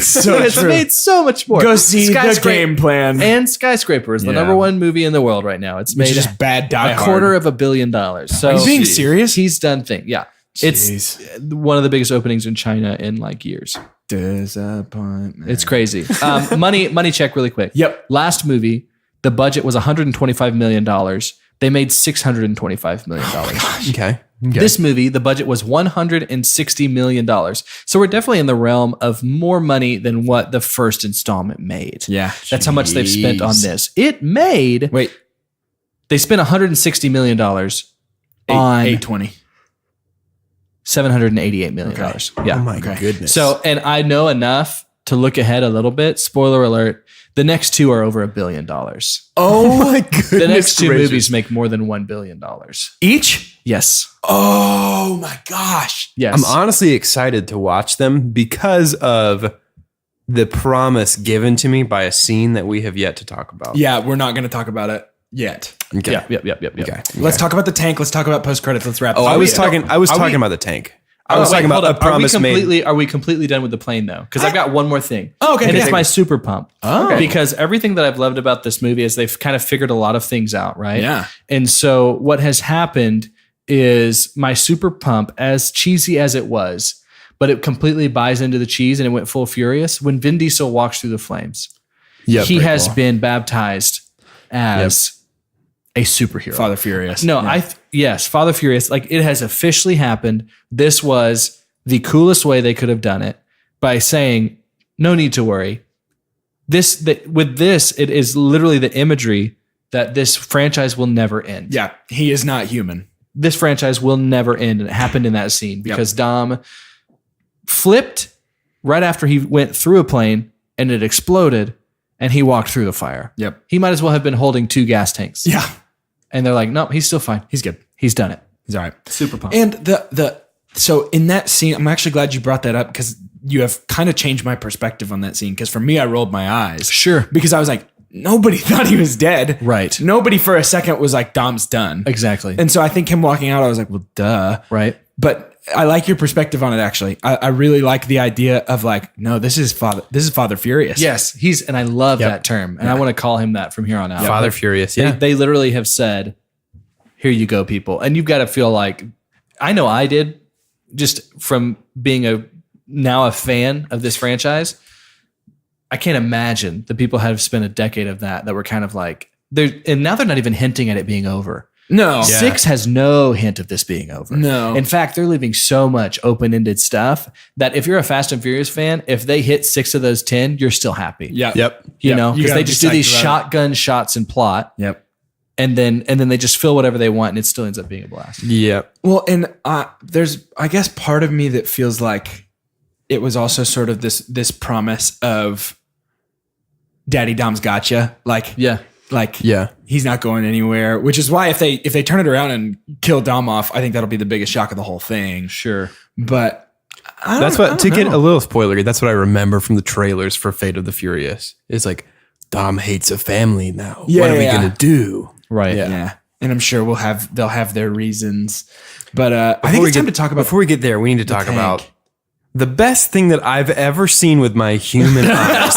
So It's true. made so much more. Go see the Skyscraper- game plan. And Skyscraper is the Yeah. number one movie in the world right now. It's Which made is just bad Die a Hard. $250 million. So Are you being serious? He's done things. Yeah. It's one of the biggest openings in China in like years. Disappointment. It's crazy. Money check really quick. Yep. Last movie, the budget was $125 million. They made $625 million. okay. This movie, the budget was $160 million. So we're definitely in the realm of more money than what the first installment made. Yeah. That's how much they've spent on Jeez. this. It made, Wait. they spent $160 million on 820. $788 million. Yeah. Oh my goodness. So, and I know enough to look ahead a little bit. Spoiler alert. The next two are over $1 billion. oh my goodness. The next two gracious. movies make more than $1 billion. Each? Yes. Oh my gosh. Yes. I'm honestly excited to watch them because of the promise given to me by a scene that we have yet to talk about. Yeah, we're not going to talk about it yet. Okay. Yep. Okay. Let's talk about the tank. Let's talk about post credits. Let's wrap. Oh, this I up. was talking we- about the tank. I was talking about a promise made. Are we completely done with the plane though? Because I've got one more thing. Oh, okay. And Yeah. it's my super pump. Oh. Because everything that I've loved about this movie is they've kind of figured a lot of things out, right? Yeah. And so what has happened is my super pump, as cheesy as it was, but it completely buys into the cheese and it went full furious. When Vin Diesel walks through the flames, he has been baptized as a superhero. Father Furious. No, Yeah. yes, Father Furious. Like it has officially happened. This was the coolest way they could have done it by saying, "No need to worry." With this, it is literally the imagery that this franchise will never end. Yeah. He is not human. This franchise will never end, and it happened in that scene because Dom flipped right after he went through a plane and it exploded, and he walked through the fire. Yep. He might as well have been holding 2 gas tanks. Yeah. And they're like, "No, he's still fine. He's good. He's done it." He's all right. Super pumped. And so in that scene, I'm actually glad you brought that up because you have kind of changed my perspective on that scene. Because for me, I rolled my eyes. Sure. Because I was like, nobody thought he was dead. Right. Nobody for a second was like, Dom's done. Exactly. And so I think him walking out, I was like, well, duh. Right. But I like your perspective on it. Actually, I really like the idea of like, no, this is Father Furious. Yes, and I love that term, and I want to call him that from here on out. Father Furious. They, Yeah. they literally have said, "Here you go, people," and you've got to feel like, I know I did, just from being now a fan of this franchise. I can't imagine the people have spent a decade of that were kind of like and now they're not even hinting at it being over. No. 6 has no hint of this being over. No. In fact, they're leaving so much open-ended stuff that if you're a Fast and Furious fan, if they hit 6 of those 10, you're still happy. Yeah. Yep. You know, You because gotta they be just do these psyched about it. shotgun shots and plot, Yep. and then they just fill whatever they want, and it still ends up being a blast. Yep. Well, and there's, I guess, part of me that feels like it was also sort of this promise of Daddy Dom's gotcha. Like, Yeah. Yeah. he's not going anywhere, which is why if they turn it around and kill Dom off, I think that'll be the biggest shock of the whole thing. Sure. But I That's don't what, to know. get a little spoilery, that's what I remember from the trailers for Fate of the Furious. It's like, Dom hates a family now. Yeah, what are we yeah. going to do? Right. Yeah. And I'm sure they'll have their reasons. But I think it's time to talk about Before we get there, we need to talk tank. about the best thing that I've ever seen with my human eyes.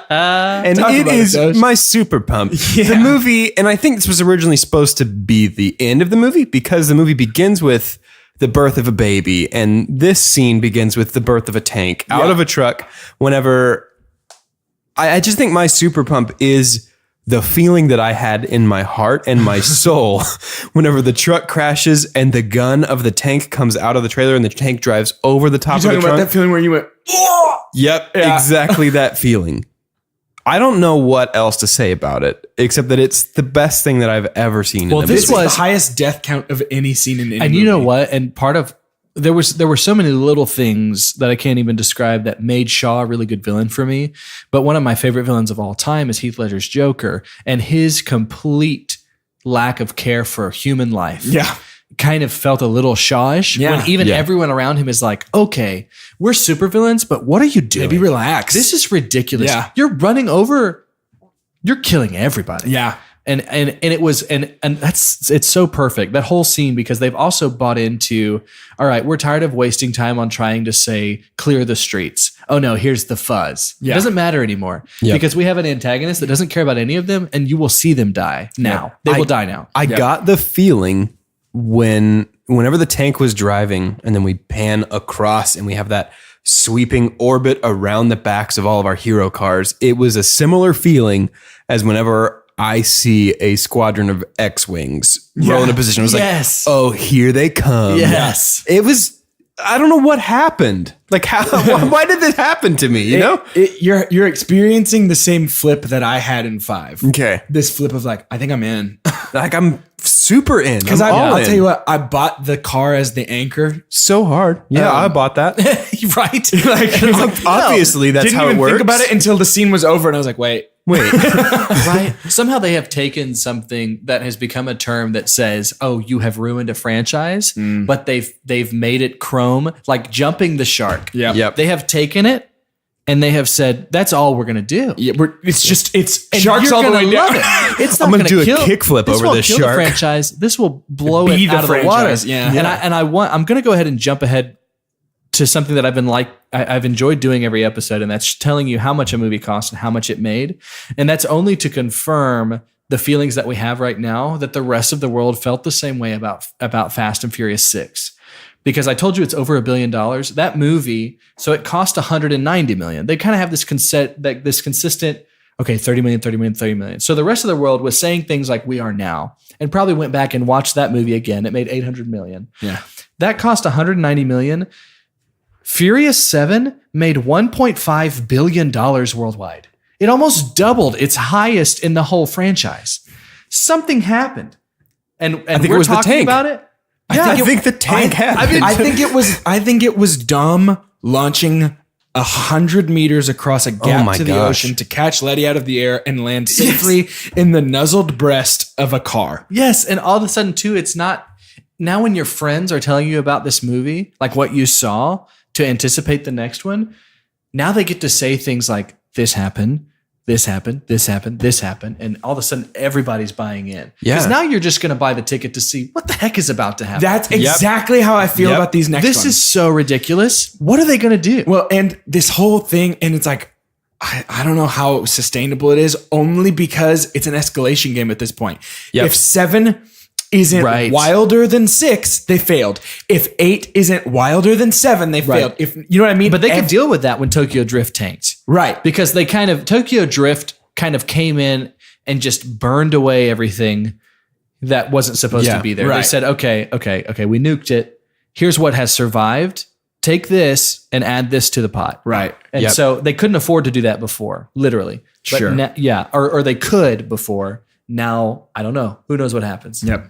And Talk it about is it, Doge. my super pump. Yeah. The movie, and I think this was originally supposed to be the end of the movie because the movie begins with the birth of a baby. And this scene begins with the birth of a tank out of a truck. Whenever I just think my super pump is the feeling that I had in my heart and my soul whenever the truck crashes and the gun of the tank comes out of the trailer and the tank drives over the top You of the talking about trunk. that feeling where you went, oh! Yep, Yeah. exactly that feeling. I don't know what else to say about it except that it's the best thing that I've ever seen. Well, in a this movie. It's the highest death count of any scene in any And movie. you know what? And part of there were so many little things that I can't even describe that made Shaw a really good villain for me. But one of my favorite villains of all time is Heath Ledger's Joker, and his complete lack of care for human life. Yeah. Kind of felt a little Shawish when even everyone around him is like, okay, we're supervillains, but what are you doing? Maybe relax. This is ridiculous. Yeah. You're running over, you're killing everybody. Yeah. And it was it's so perfect, that whole scene, because they've also bought into, all right, we're tired of wasting time on trying to say clear the streets. Oh no, here's the fuzz. Yeah. It doesn't matter anymore because we have an antagonist that doesn't care about any of them, and you will see them die now. They will die now. I got the feeling whenever the tank was driving and then we pan across and we have that sweeping orbit around the backs of all of our hero cars, it was a similar feeling as whenever I see a squadron of X-Wings roll into position. I was Yes. like, oh, here they come. Yes. It was, I don't know what happened. Like, how, why did this happen to me? You know? You're experiencing the same flip that I had in 5. Okay. This flip of like, I think I'm in. Like, I'm super in. Because I'm all I'll in. tell you what, I bought the car as the anchor. So hard. Yeah, I bought that. Right? Like, Obviously, that's didn't how even it works. think about it until the scene was over, and I was like, wait. Right. Somehow they have taken something that has become a term that says, "Oh, you have ruined a franchise," but they've made it chrome, like jumping the shark. Yeah. Yep. They have taken it and they have said, "That's all we're going to do." Yeah, it's And sharks you're all the gonna way love down. it. It's not I'm gonna gonna do a kill, kickflip over won't this kill shark. The franchise. This will blow Be it the out of the water. franchise, yeah. And I'm going to go ahead and jump ahead to something that I've enjoyed doing every episode, and that's telling you how much a movie cost and how much it made. And that's only to confirm the feelings that we have right now, that the rest of the world felt the same way about Fast and Furious 6. Because I told you it's over $1 billion. That movie, so it cost $190 million. They kind of have this consistent, okay, 30 million, 30 million, 30 million. So the rest of the world was saying things like we are now, and probably went back and watched that movie again. It made $800 million. Yeah. That cost $190 million. Furious 7 made $1.5 billion worldwide. It almost doubled its highest in the whole franchise. Something happened. And I think we're it was the talking tank. about it. I think the tank happened. I think it was Dom launching 100 meters across a gap my to the gosh. ocean to catch Letty out of the air and land safely in the nuzzled breast of a car. Yes, and all of a sudden too, it's not now when your friends are telling you about this movie, like what you saw to anticipate the next one, now they get to say things like this happened, this happened, this happened, this happened, and all of a sudden everybody's buying in. Yeah. Because now you're just going to buy the ticket to see what the heck is about to happen. That's exactly how I feel about these next This ones. is so ridiculous. What are they going to do? Well, and this whole thing, and it's like, I don't know how sustainable it is, only because it's an escalation game at this point. Yep. If 7 isn't Right. wilder than 6, they failed. If 8 isn't wilder than 7, they failed. If you know what I mean? But they could deal with that when Tokyo Drift tanked. Right. Because Tokyo Drift kind of came in and just burned away everything that wasn't supposed to be there. They right. said, okay, we nuked it. Here's what has survived. Take this and add this to the pot. Right. And so they couldn't afford to do that before, literally. But Sure. or they could before. Now, I don't know. Who knows what happens? Yep.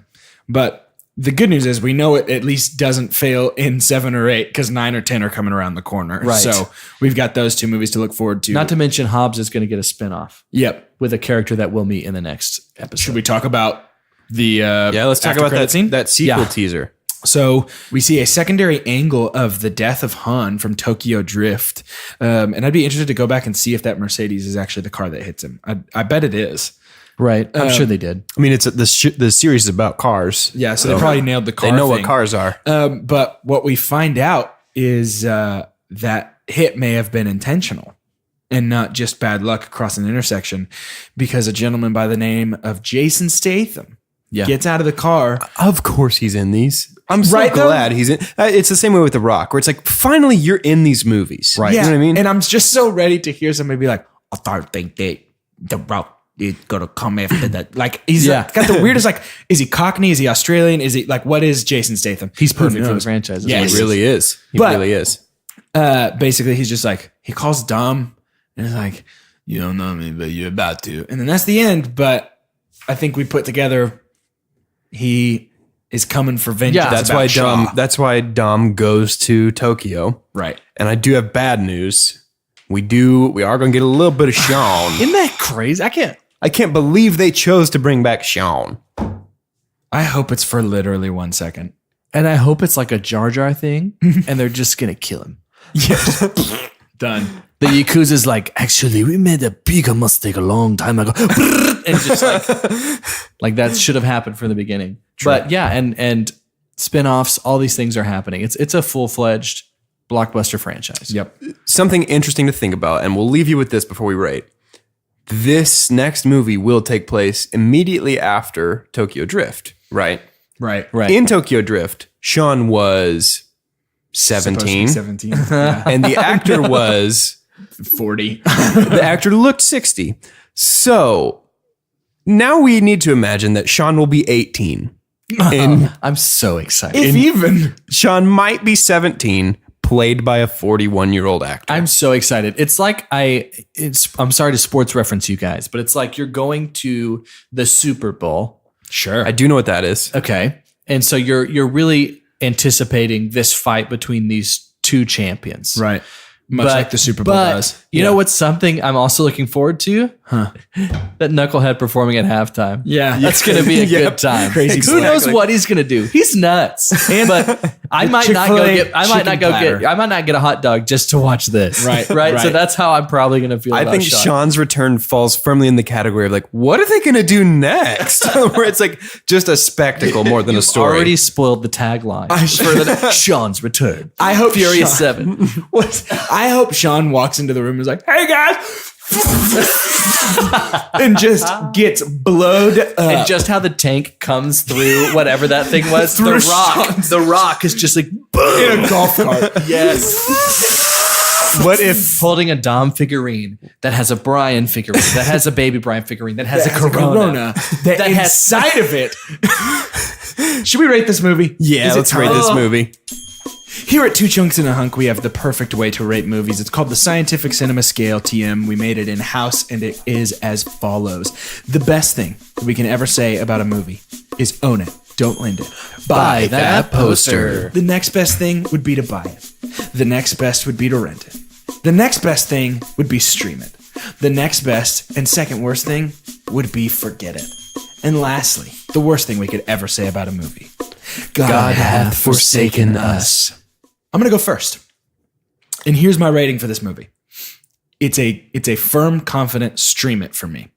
But the good news is we know it at least doesn't fail in 7 or 8 because 9 or 10 are coming around the corner. Right. So we've got those 2 movies to look forward to. Not to mention Hobbs is going to get a spinoff Yep. with a character that we'll meet in the next episode. Should we talk about the Yeah, let's talk after about credit that scene? that sequel Yeah. teaser. So we see a secondary angle of the death of Han from Tokyo Drift. And I'd be interested to go back and see if that Mercedes is actually the car that hits him. I bet it is. Right. I'm sure they did. I mean, the series is about cars. Yeah, so they probably nailed the car They know thing. what cars are. But what we find out is that hit may have been intentional and not just bad luck across an intersection, because a gentleman by the name of Jason Statham gets out of the car. Of course, he's in these. I'm so Right, though? glad he's in. It's the same way with The Rock, where it's like, finally, you're in these movies. Right. Yeah, You know what I mean? and I'm just so ready to hear somebody be like, I don't think that the Rock is gonna come after that. Like he's got the weirdest. Like, is he Cockney? Is he Australian? Is he like what is Jason Statham? He's perfect Who for the knows? franchise. Yeah, He really is. He But- really is. Basically, he's just like he calls Dom and is like, You don't know me, but you're about to. And then that's the end. But I think we put together, he is coming for vengeance. That's about why Shaw. That's why Dom goes to Tokyo. Right. And I do have bad news. We are going to get a little bit of Sean. Isn't that crazy? I can't believe they chose to bring back Sean. I hope it's for literally 1 second. And I hope it's like a Jar Jar thing and they're just going to kill him. Done. The Yakuza's like, actually, we made a bigger mistake a long time ago. And just like that should have happened from the beginning. But yeah, and spin-offs, all these things are happening. It's a full-fledged blockbuster franchise. Yep. Something interesting to think about, and we'll leave you with this before we rate. This next movie will take place immediately after Tokyo Drift, right? Right. In Tokyo Drift, Sean was 17. 17. Yeah. And the actor was 40. the actor looked 60. So now we need to imagine that Sean will be 18. And I'm so excited. If even. Sean might be 17, played by a 41-year-old actor. I'm so excited. It's like I'm sorry to sports reference you guys, but it's like you're going to the Super Bowl. Sure. I do know what that is. Okay. And so you're really anticipating this fight between these two champions. Right. Much like the Super Bowl does. You know what's something I'm also looking forward to? Huh. That Knucklehead performing at halftime. Yeah. That's going to be a good time. Crazy. Who knows what he's going to do? He's nuts. But I might not get a hot dog just to watch this. Right. Right. So that's how I'm probably going to feel I about think Sean. Sean's return falls firmly in the category of like, what are they going to do next? Where it's like just a spectacle more than a story. Already spoiled the tagline for the Sean's return. I hope Furious Sean, 7. I hope Sean walks into the room and is like, hey guys. And just gets blowed up. And just how the tank comes through whatever that thing was. Through The rock is just like boom. in a golf cart. Yes. What if Holding a Dom figurine that has a Brian figurine, that has a baby Brian figurine, that has a Corona. That That has- inside of it. Should we rate this movie? Yeah, Is it let's rate time? this movie. Here at Two Chunks and a Hunk, we have the perfect way to rate movies. It's called the Scientific Cinema Scale, TM. We made it in-house, and it is as follows. The best thing that we can ever say about a movie is own it, don't lend it. Buy that poster. The next best thing would be to buy it. The next best would be to rent it. The next best thing would be stream it. The next best and second worst thing would be forget it. And lastly, the worst thing we could ever say about a movie. God hath forsaken us. I'm going to go first. And here's my rating for this movie. It's a firm, confident stream it for me.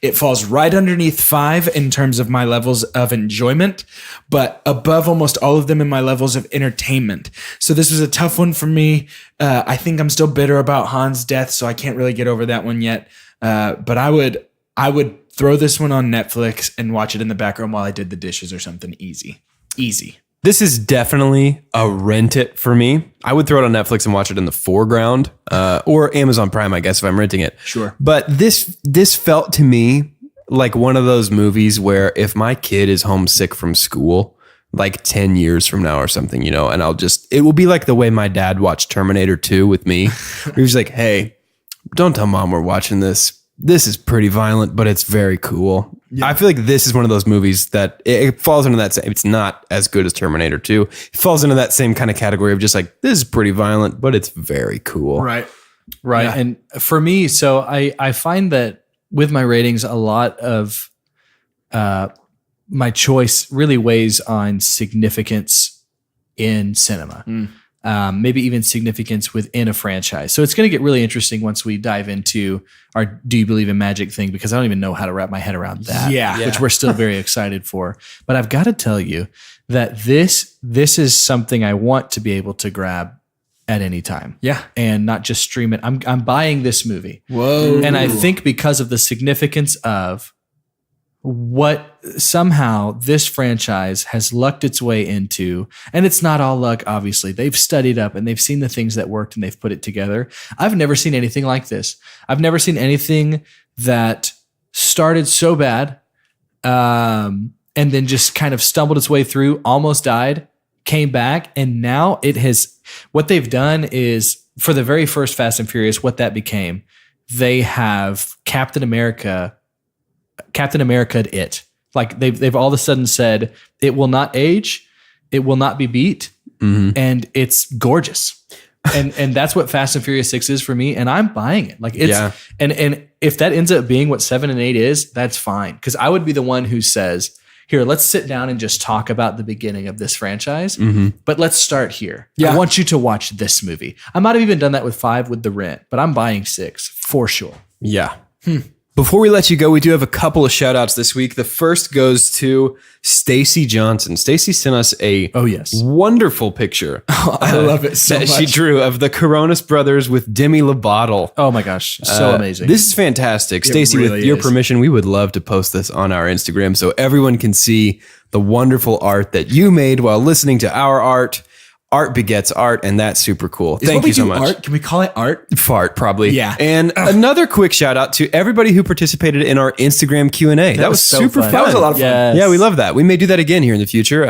It falls right underneath 5 in terms of my levels of enjoyment, but above almost all of them in my levels of entertainment. So this was a tough one for me. I think I'm still bitter about Han's death, so I can't really get over that one yet. But I would throw this one on Netflix and watch it in the background while I did the dishes or something easy. This is definitely a rent it for me. I would throw it on Netflix and watch it in the foreground, or Amazon Prime, I guess, if I'm renting it. Sure. But this felt to me like one of those movies where if my kid is homesick from school, like 10 years from now or something, and it will be like the way my dad watched Terminator 2 with me. He was like, hey, don't tell mom we're watching this. This is pretty violent, but it's very cool. Yeah. I feel like this is one of those movies that it falls into that same, it's not as good as Terminator 2. It falls into that same kind of category of just like, this is pretty violent, but it's very cool. Right. Yeah. And for me, so I find that with my ratings, a lot of my choice really weighs on significance in cinema. Maybe even significance within a franchise. So it's going to get really interesting once we dive into our Do You Believe in Magic thing, because I don't even know how to wrap my head around that, which we're still very excited for. But I've got to tell you that this is something I want to be able to grab at any time. Yeah. And not just stream it. I'm buying this movie. Whoa. And I think because of the significance of what somehow this franchise has lucked its way into, and it's not all luck, obviously. They've studied up and they've seen the things that worked and they've put it together. I've never seen anything like this. I've never seen anything that started so bad and then just kind of stumbled its way through, almost died, came back, and now it has, what they've done is, for the very first Fast and Furious, what that became they have Captain America'd it. Like they've all of a sudden said it will not age, it will not be beat, and it's gorgeous. And that's what Fast and Furious 6 is for me, and I'm buying it. Like it's and if that ends up being what 7 and 8 is, that's fine. Because I would be the one who says, here, let's sit down and just talk about the beginning of this franchise. But let's start here. I want you to watch this movie. I might have even done that with 5 with The Rent, but I'm buying 6 for sure. Yeah. Before we let you go, we do have a couple of shout outs this week. The first goes to Stacy Johnson. Stacy sent us a wonderful picture. I love it so that much. she drew of the Coronas brothers with Demi Lovato. Oh my gosh. So amazing. This is fantastic. Stacy, really with your is. permission, we would love to post this on our Instagram so everyone can see the wonderful art that you made while listening to our art. Art begets art, and that's super cool. Thank you so much. Art? Can we call it art? Fart, probably. Yeah. And another quick shout out to everybody who participated in our Instagram Q&A. That was so super fun. fun. That was a lot of fun. Yes. Yeah, we love that. We may do that again here in the future.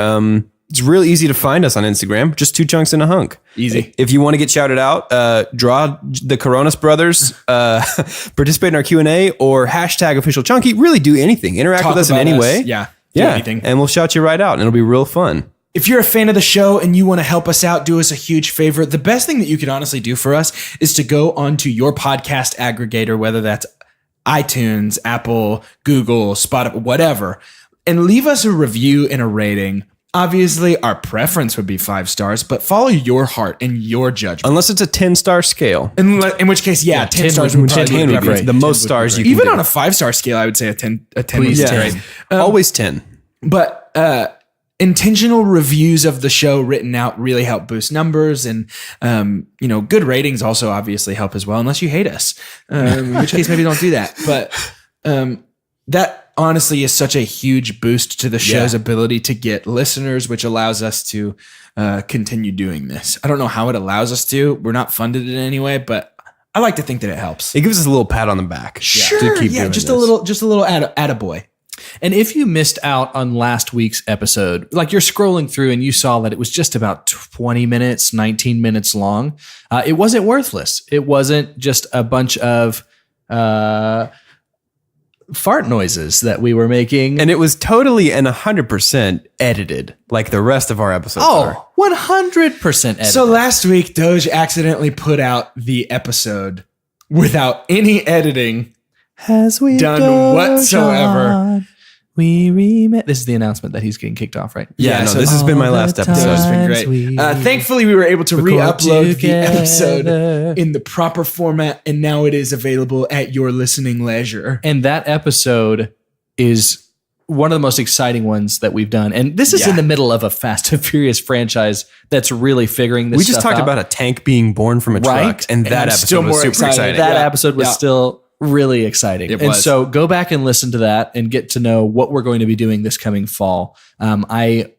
It's real easy to find us on Instagram. Just 2 chunks and a hunk. Easy. If you want to get shouted out, draw the Coronas brothers, participate in our Q&A, or hashtag official chunky. Really do anything. Interact Talk with us in about any us. way. Yeah. Do Yeah. anything. And we'll shout you right out, and it'll be real fun. If you're a fan of the show and you want to help us out, do us a huge favor. The best thing that you can honestly do for us is to go onto your podcast aggregator, whether that's iTunes, Apple, Google, Spotify, whatever, and leave us a review and a rating. Obviously, our preference would be 5 stars, but follow your heart and your judgment. Unless it's a 10-star scale. In which case, 10 stars would probably 10 be would be preference. the most stars you can Even do. on a 5-star scale, I would say a 10 Please, would be 10. great. Always 10. But intentional reviews of the show written out really help boost numbers, and good ratings also obviously help as well, unless you hate us, in which case maybe don't do that. But that honestly is such a huge boost to the show's ability to get listeners, which allows us to continue doing this. I don't know how it allows us to. We're not funded in any way, but I like to think that it helps. It gives us a little pat on the back. Sure, to keep doing just this. a little attaboy. And if you missed out on last week's episode, like you're scrolling through and you saw that it was just about 20 minutes, 19 minutes long, it wasn't worthless. It wasn't just a bunch of fart noises that we were making. And it was totally and 100% edited, like the rest of our episodes are. 100% edited. So last week, Doge accidentally put out the episode without any editing Has we done whatsoever. This is the announcement that he's getting kicked off, right? Yeah, so this has been my last episode. It's been great. Thankfully, we were able to re-upload the episode in the proper format, and now it is available at your listening leisure. And that episode is one of the most exciting ones that we've done. And this is in the middle of a Fast and Furious franchise that's really figuring this We just stuff talked out. about a tank being born from a truck, Right? and that I'm still episode was more super excited. exciting. That Yeah. episode was Yeah. still really exciting. It and was. so go back and listen to that and get to know what we're going to be doing this coming fall. I'm going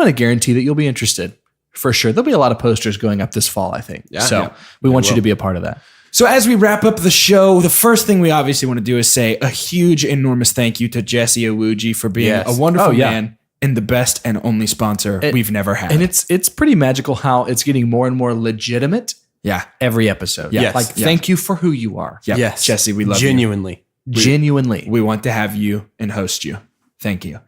to guarantee that you'll be interested for sure. There'll be a lot of posters going up this fall, I think. So we want you to be a part of that. So as we wrap up the show, the first thing we obviously want to do is say a huge, enormous thank you to Jesse Owuji for being a wonderful man and the best and only sponsor we've never had. And it's pretty magical how it's getting more and more legitimate every episode. Yes. Like, thank you for who you are. Yeah. Yes. Jesse, we love Genuinely. Genuinely. you. We want to have you and host you. Thank you.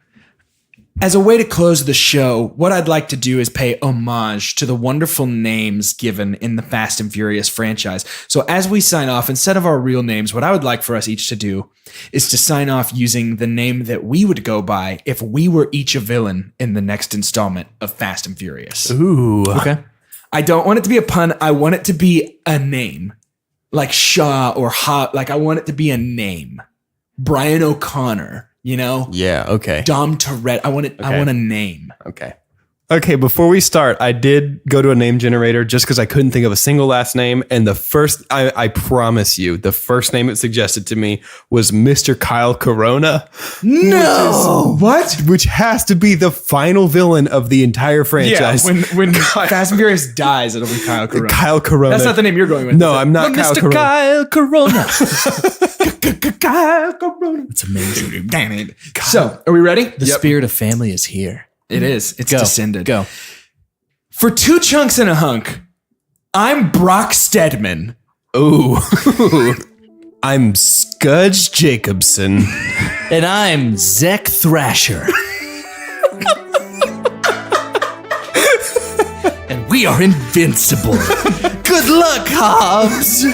As a way to close the show, what I'd like to do is pay homage to the wonderful names given in the Fast and Furious franchise. So as we sign off, instead of our real names, what I would like for us each to do is to sign off using the name that we would go by if we were each a villain in the next installment of Fast and Furious. Ooh. Okay. I don't want it to be a pun. I want it to be a name. Like Shaw or Ha. Like I want it to be a name. Brian O'Connor, Yeah, okay. Dom Toretto. I want a name. Okay. Okay, before we start, I did go to a name generator just because I couldn't think of a single last name. And the first, I promise you, the first name it suggested to me was Mr. Kyle Karona. No. What? Which has to be the final villain of the entire franchise. when Fast and Furious dies, it'll be Kyle Corona. Kyle Karona. That's not the name you're going with. No, I'm not Kyle Mr. Karona. Kyle Corona. Kyle Corona. It's amazing. Damn it. So, are we ready? The spirit of family is here. It is. It's descended. Go. For 2 chunks and a hunk, I'm Brock Stedman. Ooh. I'm Scudge Jacobson. And I'm Zek Thrasher. And we are invincible. Good luck, Hobbs.